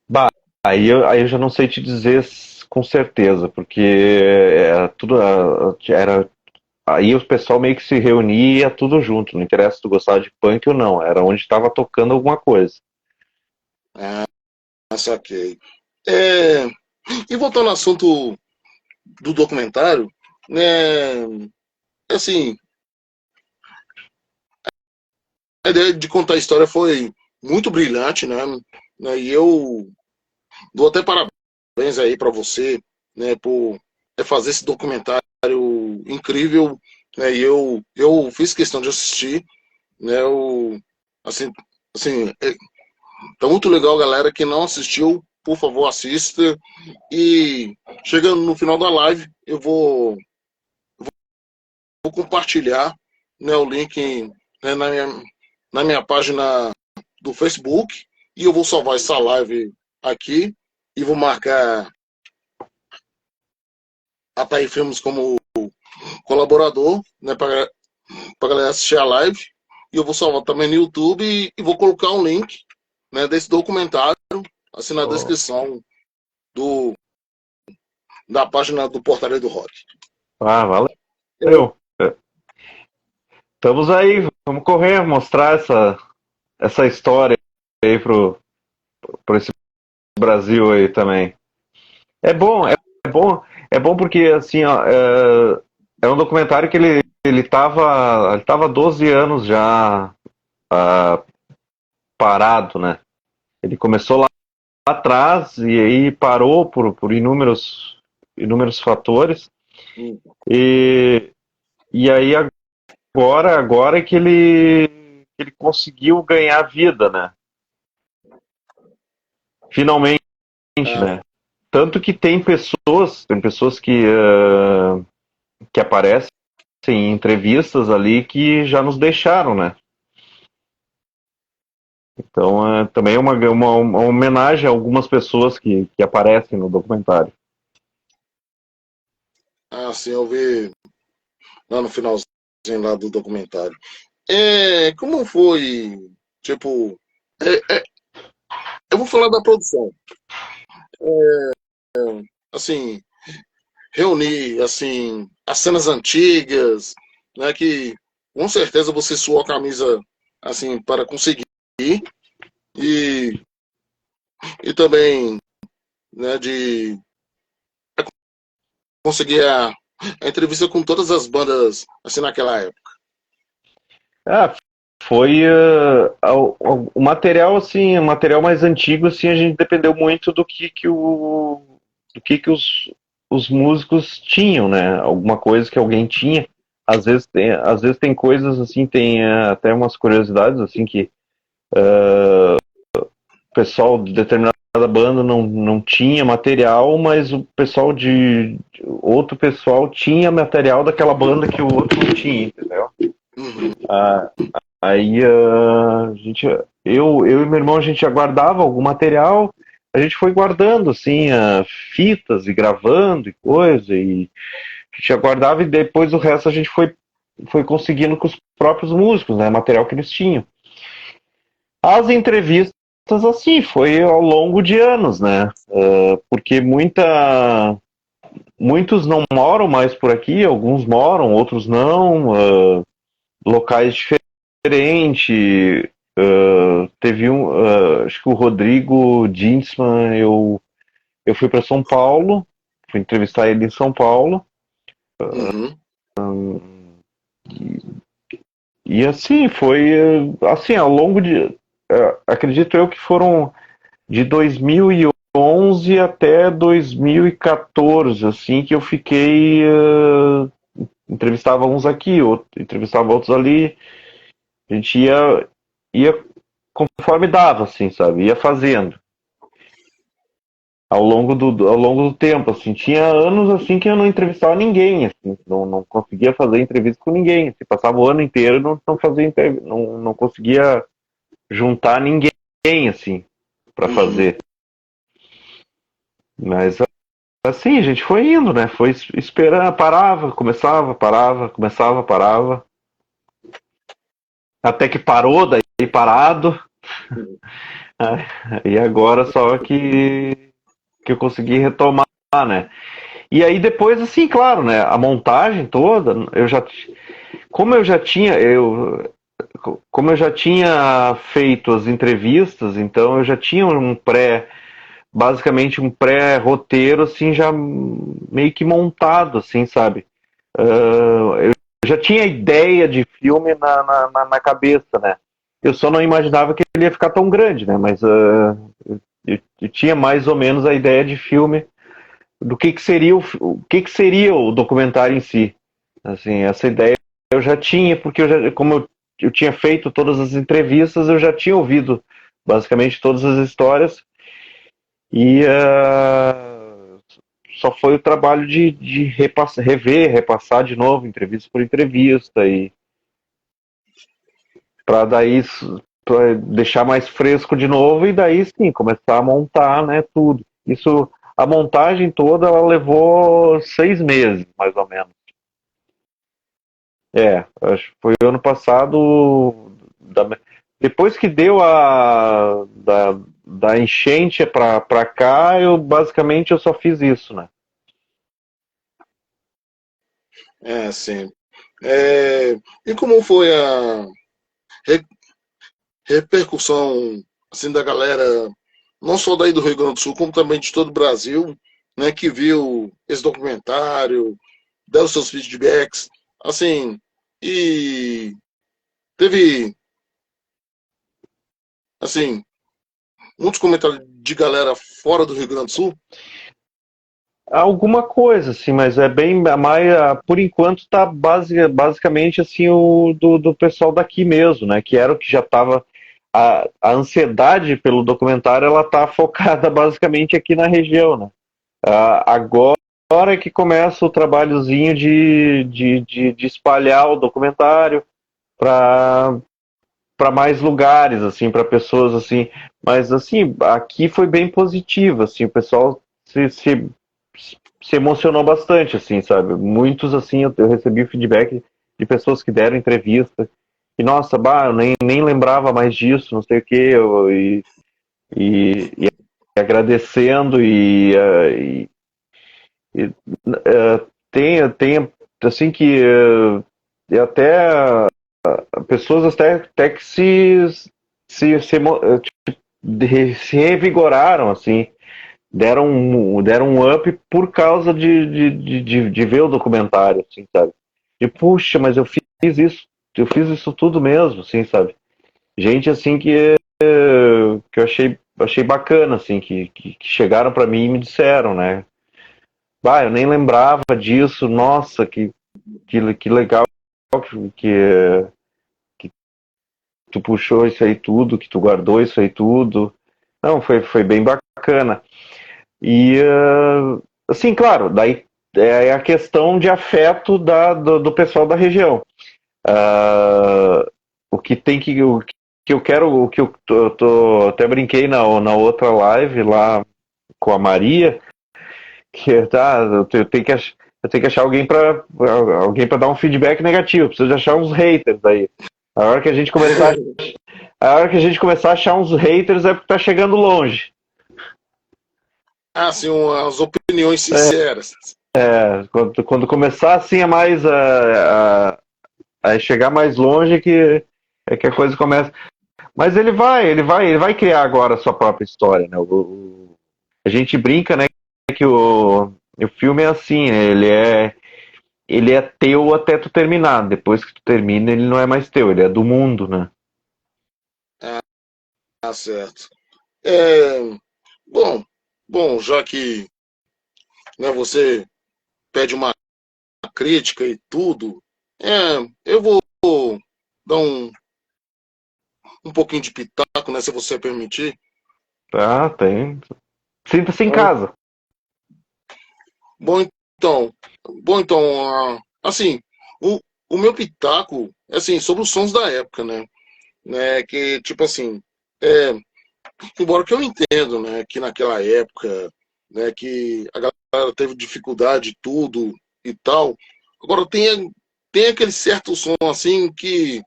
Bah, aí eu já não sei te dizer com certeza, porque era aí o pessoal meio que se reunia tudo junto, não interessa se tu gostava de punk ou não, era onde estava tocando alguma coisa. Saquei. E voltando ao assunto do documentário, né, assim, a ideia de contar a história foi muito brilhante, né? E eu dou até parabéns aí para você, né, por fazer esse documentário incrível, né? E eu fiz questão de assistir, né? Assim, assim, tá muito legal, galera que não assistiu, por favor, assista. E chegando no final da live, eu vou compartilhar, né, o link, né, na minha página do Facebook e eu vou salvar essa live aqui e vou marcar a Thaí Filmes como colaborador, né, para galera assistir a live. E eu vou salvar também no YouTube e vou colocar um link, né, desse documentário assim na descrição da página do Portaria do Rock. Valeu. Estamos aí, vamos correr, mostrar essa história aí pro esse Brasil aí também. É bom, porque assim, ó, é um documentário que ele tava 12 anos já parado, né? Ele começou lá atrás e aí parou por inúmeros fatores. E aí agora é que ele conseguiu ganhar vida, né? Finalmente, né? Tanto que tem pessoas que aparecem em entrevistas ali que já nos deixaram, né? Então, também é uma homenagem a algumas pessoas que aparecem no documentário. Sim, eu vi lá no finalzinho lá do documentário. Como foi, tipo, eu vou falar da produção. Assim, reunir, assim, as cenas antigas, né, que com certeza você suou a camisa, assim, para conseguir, e, e também, né, de conseguir a entrevista com todas as bandas, assim, naquela época. Foi o material, assim, o material mais antigo, assim, a gente dependeu muito do que os músicos tinham, né? Alguma coisa que alguém tinha. Às vezes tem coisas, assim, tem até umas curiosidades, assim, que o pessoal de determinada banda não tinha material, mas o pessoal de outro pessoal tinha material daquela banda que o outro não tinha, entendeu? Uhum. Aí eu e meu irmão, a gente já guardava algum material, a gente foi guardando, assim, fitas e gravando e coisa, e a gente já guardava e depois o resto a gente foi conseguindo com os próprios músicos, né, material que eles tinham. As entrevistas, assim, foi ao longo de anos, né, porque muitos não moram mais por aqui, alguns moram, outros não, locais diferentes. Teve acho que o Rodrigo Dinsman, eu fui para São Paulo, fui entrevistar ele em São Paulo, Uhum. e assim, foi assim, ao longo de, acredito eu que foram de 2011 até 2014, assim, que eu fiquei, entrevistava uns aqui, entrevistava outros ali, a gente ia conforme dava, assim, sabe, ia fazendo. Ao longo do tempo, assim, tinha anos assim que eu não entrevistava ninguém, assim, não conseguia fazer entrevista com ninguém, assim, passava o ano inteiro e não fazia não conseguia juntar ninguém, assim, para Uhum. fazer. Mas assim, a gente foi indo, né? Foi esperando, parava, começava, parava, começava, parava, até que parou, daí parado, e agora só que eu consegui retomar, né? E aí depois, assim, claro, né? A montagem toda, como eu já tinha, como eu já tinha feito as entrevistas, então eu já tinha basicamente um pré-roteiro, assim, já meio que montado, assim, sabe? Eu já tinha ideia de filme na cabeça, né? Eu só não imaginava que ele ia ficar tão grande, né? Mas eu tinha mais ou menos a ideia de filme do que seria o que seria o documentário em si. Assim, essa ideia eu já tinha, porque como eu tinha feito todas as entrevistas, eu já tinha ouvido basicamente todas as histórias e só foi o trabalho de repassar de novo, entrevista por entrevista, e para daí pra deixar mais fresco de novo e daí sim começar a montar, né, tudo. Isso, a montagem toda ela levou 6 meses, mais ou menos. Acho que foi ano passado, depois que deu da enchente pra cá, basicamente eu só fiz isso, né? É, sim. É, e como foi a re- repercussão assim da galera, não só daí do Rio Grande do Sul, como também de todo o Brasil, né, que viu esse documentário, deu seus feedbacks, assim, e teve, assim, muitos comentários de galera fora do Rio Grande do Sul. Alguma coisa, assim, mas é bem mais, por enquanto tá basicamente assim o do pessoal daqui mesmo, né? Que era o que já estava a ansiedade pelo documentário, ela tá focada basicamente aqui na região, né? Agora é que começa o trabalhozinho de espalhar o documentário para mais lugares, assim, para pessoas assim. Mas assim, aqui foi bem positivo, assim, o pessoal se emocionou bastante, assim, sabe? Muitos, assim, eu recebi feedback de pessoas que deram entrevista e, nossa, bah, eu nem lembrava mais disso, não sei o quê, e agradecendo tem assim que até pessoas até que se revigoraram, assim, deram um up por causa de ver o documentário, assim, sabe? E puxa, mas eu fiz isso tudo mesmo, assim, sabe? Gente assim que eu achei bacana, assim, que chegaram para mim e me disseram, né? Bah, eu nem lembrava disso, nossa, que legal que tu puxou isso aí tudo, que tu guardou isso aí tudo. Não, foi bem bacana. E, assim, claro, daí é a questão de afeto do pessoal da região. Ah, o que eu quero, o que eu até brinquei na outra live lá com a Maria, que tá, eu tenho que achar alguém para dar um feedback negativo, preciso de achar uns haters aí. A hora que a gente começar, a hora que a gente começar a achar uns haters é porque tá chegando longe. Assim, as opiniões É, sinceras. Quando começar assim é mais a chegar mais longe que é que a coisa começa. Mas ele vai criar agora a sua própria história, né? A gente brinca, né, que o filme é assim, né? Ele é teu até tu terminar. Depois que tu termina, ele não é mais teu, ele é do mundo, né? Ah, certo. É, bom, bom, já que, né, você pede uma crítica e tudo, eu vou dar um pouquinho de pitaco, né, se você permitir. Tá, tem. Sinta-se em casa. Bom, então, bom, então, assim, o, o meu pitaco, assim, sobre os sons da época, né, que, tipo assim, é, embora que eu entendo, né, que naquela época, né, que a galera teve dificuldade e tudo e tal, agora tem aquele certo som, assim, que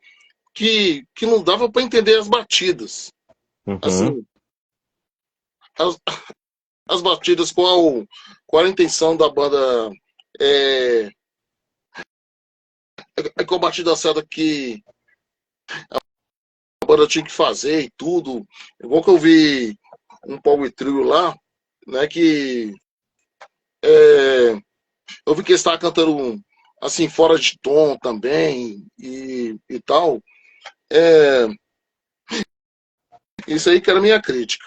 não dava para entender as batidas, Uhum. assim, as, as batidas com a intenção da banda, é, com a batida certa que a banda tinha que fazer e tudo. Igual que eu vi um power trio lá, né, que é, eu vi que eles estavam cantando assim, fora de tom também e tal. É, isso aí que era a minha crítica.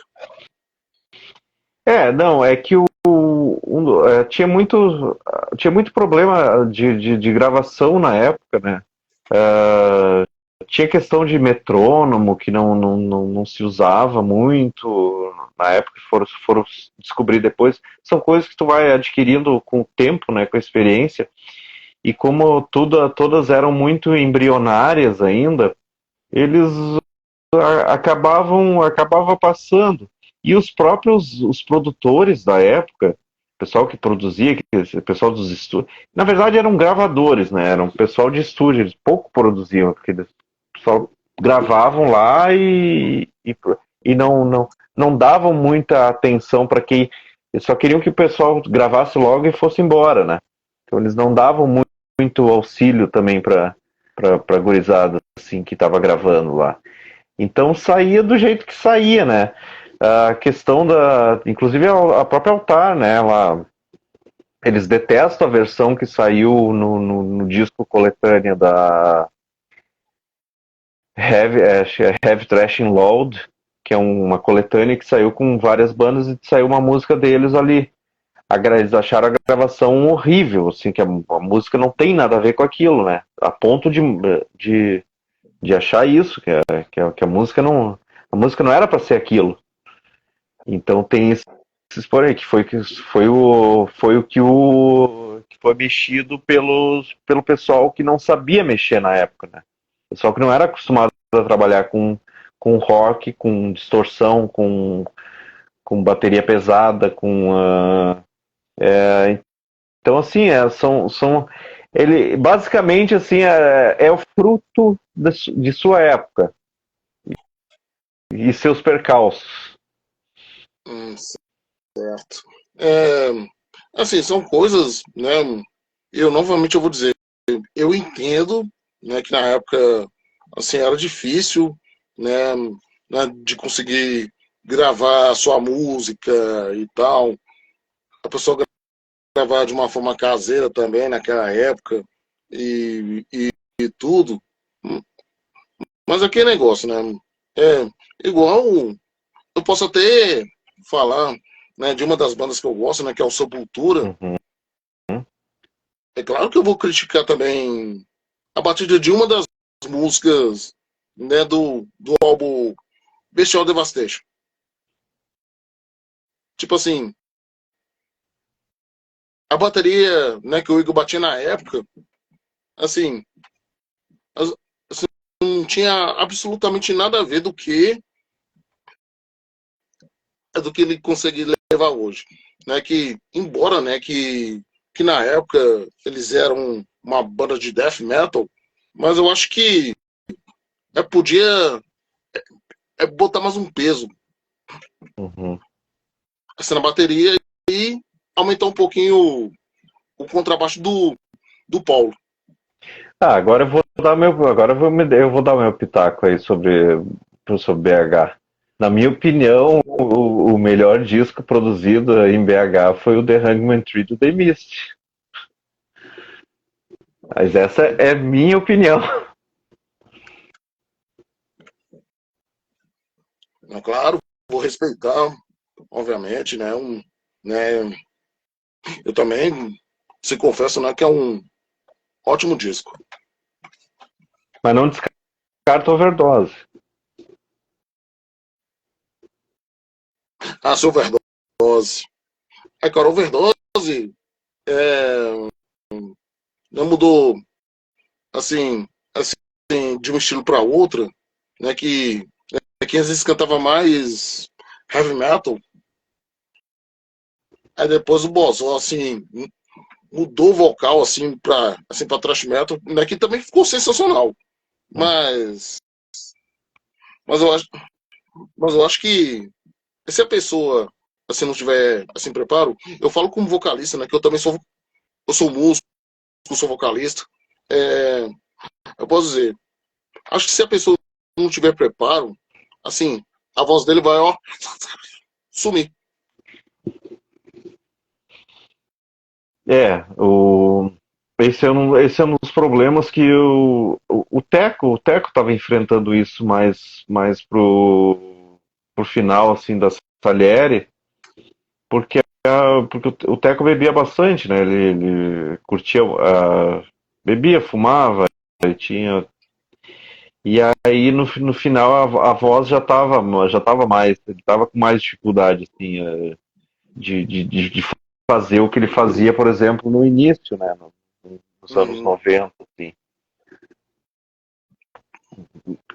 Não, é que tinha muito problema de gravação na época, né? Tinha questão de metrônomo que não se usava muito na época, foram descobrir depois. São coisas que tu vai adquirindo com o tempo, né, com a experiência. E como todas eram muito embrionárias ainda, eles acabava passando. E os produtores da época, o pessoal que produzia, o pessoal dos estúdios, na verdade eram gravadores, né? Eram pessoal de estúdio, eles pouco produziam, porque eles só gravavam lá e não davam muita atenção para quem. Eles só queriam que o pessoal gravasse logo e fosse embora, né? Então eles não davam muito auxílio também para gurizada assim que estava gravando lá. Então saía do jeito que saía, né? A questão inclusive a própria Altar, né? Eles detestam a versão que saiu no disco coletânea da Heavy Thrashing Loud, que é uma coletânea que saiu com várias bandas e saiu uma música deles ali. Eles acharam a gravação horrível, assim, que a música não tem nada a ver com aquilo, né? A ponto de achar isso, que a música não era para ser aquilo. Então tem esses porém, que foi mexido pelo pessoal que não sabia mexer na época, né? Pessoal que não era acostumado a trabalhar com rock, com distorção, com bateria pesada, então assim, ele basicamente assim é o fruto de sua época e seus percalços. Certo. É, assim, são coisas, né? Eu vou dizer, eu entendo, né, que na época assim era difícil, né, de conseguir gravar a sua música e tal. A pessoa gravar de uma forma caseira também naquela época e tudo. Mas aquele negócio, né? É igual eu posso até falar, né, de uma das bandas que eu gosto, né, que é o Sepultura. Uhum. É claro que eu vou criticar também a batida de uma das músicas, né, do álbum Bestial Devastation. Tipo assim, a bateria, né, que o Igor batia na época, assim, assim, não tinha absolutamente nada a ver do que ele consegue levar hoje, né? Que embora, né, que na época eles eram uma banda de death metal, mas eu acho que podia botar mais um peso Uhum. assim, na bateria e aumentar um pouquinho o contrabaixo do Paulo. Agora eu vou dar eu vou dar meu pitaco aí sobre BH. Na minha opinião, o melhor disco produzido em BH foi o The Hangman Tree do The Mist. Mas essa é minha opinião. Claro, vou respeitar, obviamente, né? Né, eu também se confesso, né, que é um ótimo disco. Mas não descarta overdose. Ah, seu Overdose. Cara, Overdose não mudou, assim, de um estilo para outro, né? Que às vezes cantava mais heavy metal. Aí depois o Bozó, assim, mudou o vocal, pra thrash metal, né? Que também ficou sensacional. Mas, mas eu acho, mas eu acho que se a pessoa, assim, não tiver, assim, preparo, eu falo como vocalista, né? Que eu sou músico, sou vocalista. É, eu posso dizer, acho que se a pessoa não tiver preparo, assim, a voz dele vai, ó, sumir. Esse é um dos problemas que o Teco estava enfrentando isso mais pro final, assim, da Salieri, porque, porque o Teco bebia bastante, né? Ele curtia, bebia, fumava, e tinha. E aí no final a voz já tava mais, ele tava com mais dificuldade, assim, de fazer o que ele fazia, por exemplo, no início, né? Nos anos Uhum. 90, assim.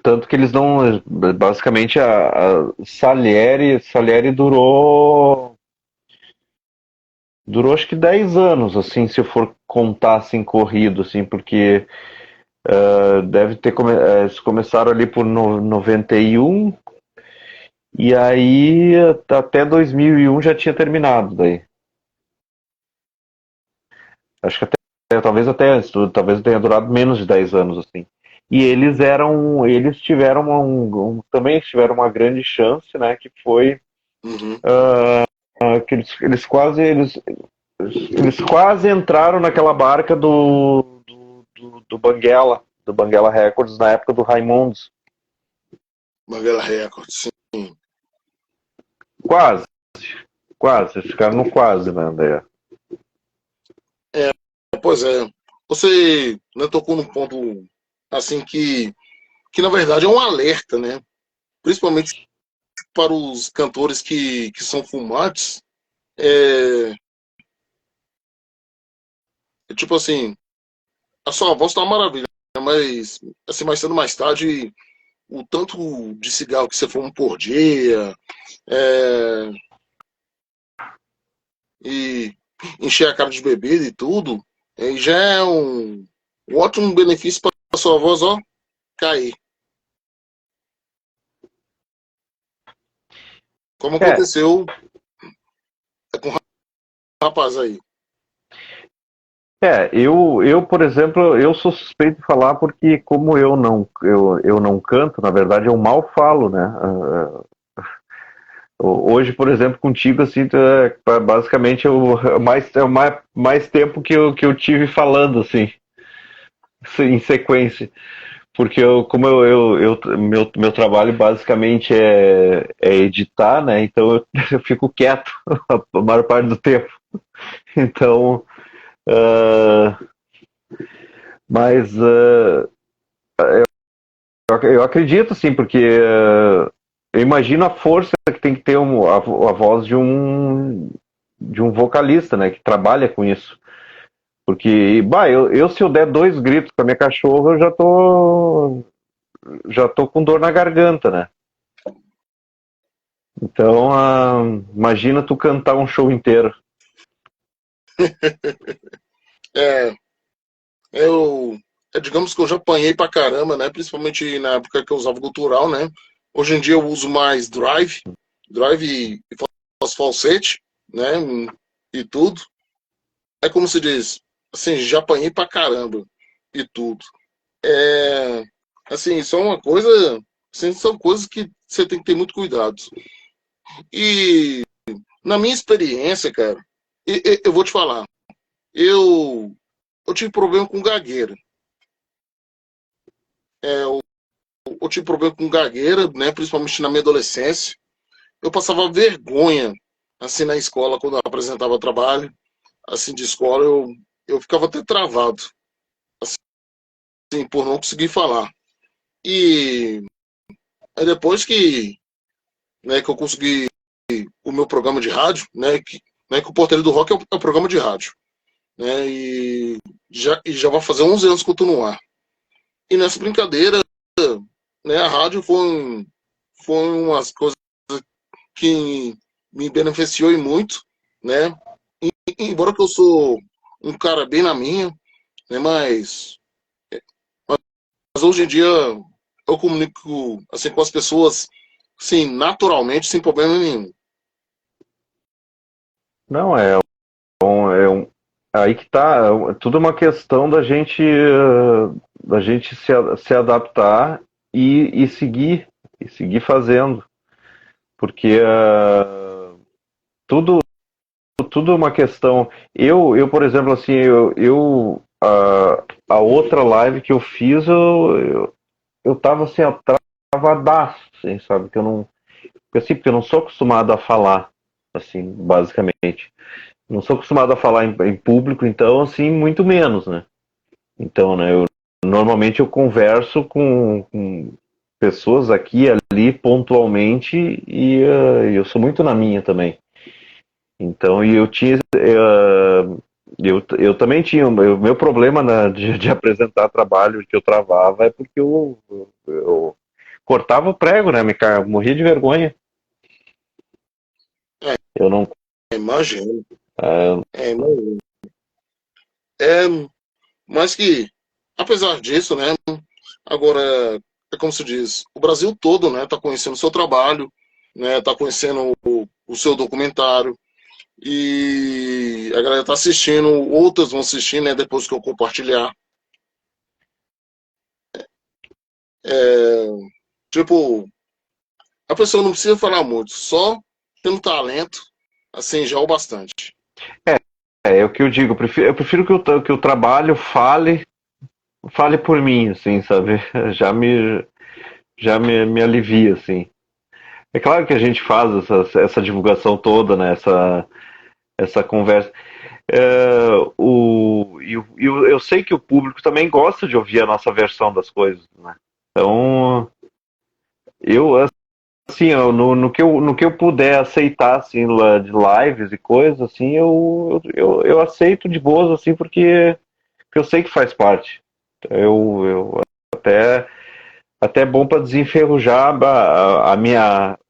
Tanto que eles não. Basicamente, a Salieri durou acho que 10 anos, assim, se eu for contar assim, corrido, assim, porque deve ter eles começaram ali por 91 e aí até 2001 já tinha terminado daí. Acho que talvez até antes, talvez tenha durado menos de 10 anos, assim. E eles tiveram também tiveram uma grande chance, né, que foi Uhum. que eles quase entraram naquela barca do Banguela Records na época do Raimundos. Banguela Records, sim. Quase, quase, eles ficaram no quase, né, André? Pois é. Você, né, tocou num ponto, assim, que na verdade é um alerta, né? Principalmente para os cantores que são fumantes. É, tipo assim, a sua voz tá uma maravilha, mas assim, mais cedo ou mais tarde, o tanto de cigarro que você fuma por dia, é, e encher a cara de bebida e tudo, já é um ótimo benefício para a sua voz, ó, cair. Como É, aconteceu com o rapaz aí. por exemplo, eu sou suspeito de falar porque como eu não canto, na verdade eu mal falo, né? Hoje, por exemplo, contigo, assim, basicamente mais tempo que eu tive falando, assim, em sequência. Porque meu trabalho basicamente é editar, né? Então eu fico quieto a maior parte do tempo. Então, uh, mas eu acredito, sim, porque eu imagino a força que tem que ter a voz de um vocalista, né? Que trabalha com isso. Porque, bah, se eu der dois gritos com a minha cachorra, eu já tô com dor na garganta, né? Então, imagina tu cantar um show inteiro. É, eu, digamos que eu já apanhei pra caramba, né? Principalmente na época que eu usava gutural, né? Hoje em dia eu uso mais drive e falsete, né? E tudo. é como se diz, assim, já apanhei pra caramba e tudo. É, assim, só uma coisa, assim, são coisas que você tem que ter muito cuidado. E na minha experiência, cara, eu vou te falar, eu, eu tive problema com gagueira. Eu tive problema com gagueira, né, principalmente na minha adolescência. Eu passava vergonha, assim, na escola, quando eu apresentava trabalho, assim, de escola, eu ficava até travado, assim, por não conseguir falar. E aí depois que eu consegui o meu programa de rádio, né, que o Porteiro do Rock é o programa de rádio, né, e já vai fazer 11 anos que eu tô no ar. E nessa brincadeira, né, a rádio foi umas coisas que me beneficiou e muito, né, embora que eu sou um cara bem na minha, né, mas hoje em dia eu comunico assim com as pessoas, sim, naturalmente, sem problema nenhum. Não, aí que tá, é tudo uma questão da gente se adaptar e seguir fazendo, porque tudo tudo é uma questão. Por exemplo, assim, a outra live que eu fiz, eu tava assim, travadaço, assim, sabe? Porque eu não sou acostumado a falar, assim, basicamente. Não sou acostumado a falar em público, então, assim, muito menos, né? Então, né, normalmente eu converso com pessoas aqui e ali pontualmente e eu sou muito na minha também. Então, e eu também tinha, o meu problema de apresentar trabalho que eu travava é porque eu cortava o prego, né? Morria de vergonha. É, Eu não. imagino, ah, imagino. É, mas que, apesar disso, né, agora, é como se diz, o Brasil todo, né, tá conhecendo o seu trabalho, né, tá conhecendo o seu documentário, e a galera tá assistindo, outras vão assistir, né, depois que eu compartilhar. É, tipo, a pessoa não precisa falar muito, só tendo talento, assim, já é o bastante. é o que eu digo, eu prefiro que o trabalho fale por mim, assim, sabe? Já me alivia, assim. É claro que a gente faz essa divulgação toda, né? Essa conversa. Eu sei que o público também gosta de ouvir a nossa versão das coisas, né? Então, eu, assim, no que eu puder aceitar, assim, de lives e coisas, assim, eu aceito de boas, assim, porque eu sei que faz parte. Até, até é bom para desenferrujar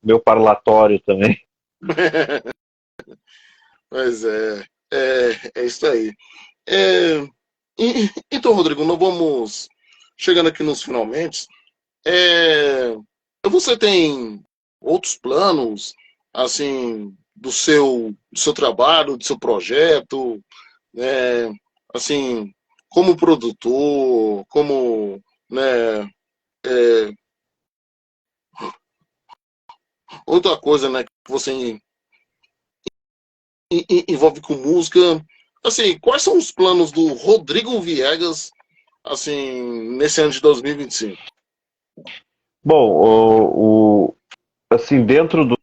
meu parlatório também. Mas é isso aí. É, então, Rodrigo, nós vamos chegando aqui nos finalmente. É, você tem outros planos, assim, do seu trabalho, do seu projeto, né, assim, como produtor, como, né, é, outra coisa, né, que você envolve com música. Assim, quais são os planos do Rodrigo Viegas, assim, nesse ano de 2025? Bom, assim, dentro do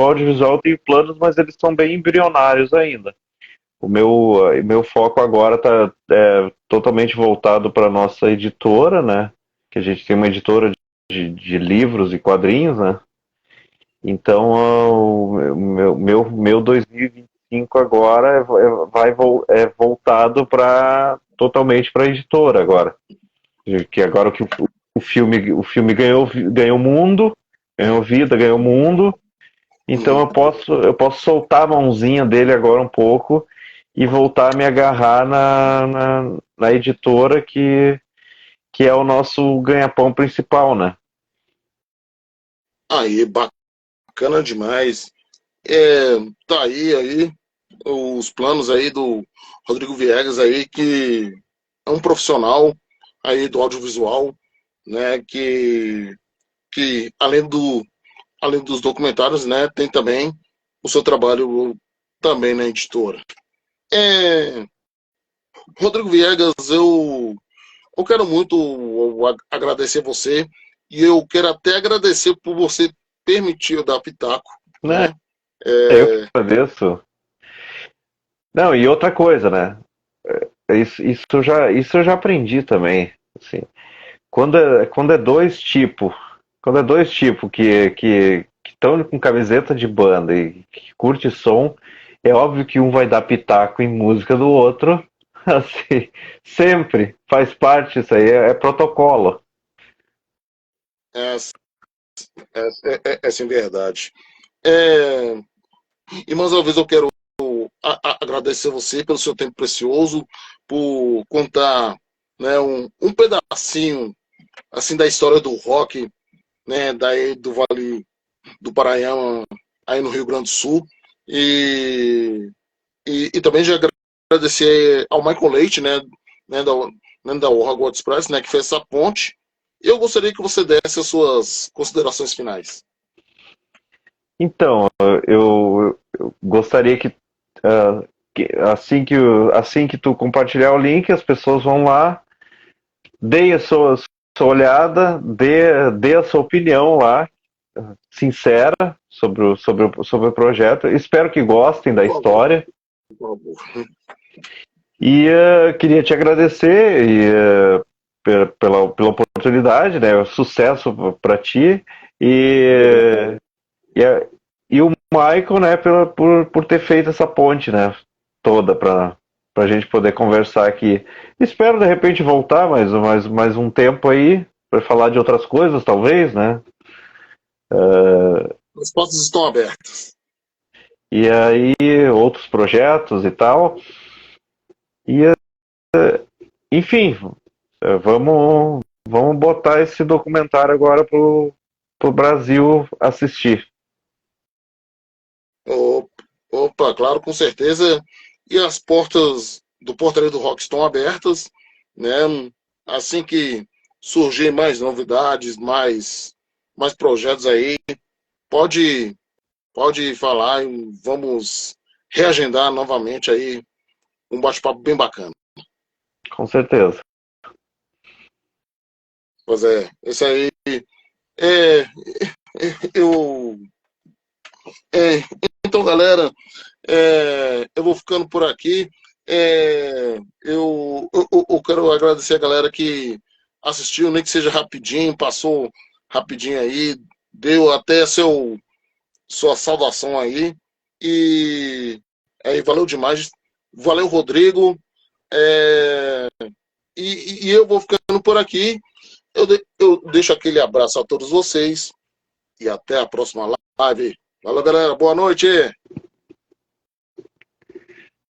audiovisual tem planos, mas eles são bem embrionários ainda. O meu foco agora está totalmente voltado para a nossa editora, né? Que a gente tem uma editora de livros e quadrinhos, né? Então, o meu 2025 agora é voltado totalmente para a editora agora. Que agora que o filme ganhou mundo, ganhou vida, ganhou mundo. Então Hum. eu posso soltar a mãozinha dele agora um pouco e voltar a me agarrar na editora que é o nosso ganha-pão principal, né? Aí, bacana demais. É, tá aí, os planos aí do Rodrigo Viegas aí, que é um profissional aí do audiovisual, né, que além dos documentários, né, tem também o seu trabalho também na editora. É, Rodrigo Viegas, eu quero muito agradecer você e eu quero até agradecer por você permitir eu dar pitaco, Né? né? Eu que agradeço. Não, e outra coisa, né? Isso eu já aprendi também. Assim, quando é dois tipos, quando é dois tipos que estão com camiseta de banda e que curte som, é óbvio que um vai dar pitaco em música do outro. Assim, sempre faz parte, isso aí é protocolo. É, é sim verdade. É, e mais uma vez eu quero agradecer você pelo seu tempo precioso, por contar, né, um pedacinho assim da história do rock, né, daí do Vale do Paranhama, aí no Rio Grande do Sul. E, e também já agradecer ao Michael Leite, da Warhol Express, né, que fez essa ponte. Eu gostaria que você desse as suas considerações finais. Então, eu gostaria assim que tu compartilhar o link, as pessoas vão lá, deem a sua olhada, dê a sua opinião lá, sincera sobre o projeto. Espero que gostem da Por favor, história. por favor. E queria te agradecer pela oportunidade, né? Sucesso para ti. E, e, e o Michael, né, por ter feito essa ponte, né? Toda para a gente poder conversar aqui. Espero de repente voltar mais um tempo aí para falar de outras coisas, talvez, né? As portas estão abertas. E aí outros projetos e tal. E enfim, vamos botar esse documentário agora pro Brasil assistir. Opa, claro, com certeza. E as portas do Portaria do Rock estão abertas, né? Assim que surgir mais novidades, mais projetos aí, pode, pode falar e vamos reagendar novamente aí um bate-papo bem bacana. Com certeza. Pois é, esse aí é, eu é, então, galera, eu vou ficando por aqui. Eu quero agradecer a galera que assistiu, nem que seja rapidinho, passou rapidinho aí, deu até sua saudação aí. E aí, valeu demais. Valeu, Rodrigo. É, e eu vou ficando por aqui. Eu deixo aquele abraço a todos vocês e até a próxima live. Valeu, galera. Boa noite.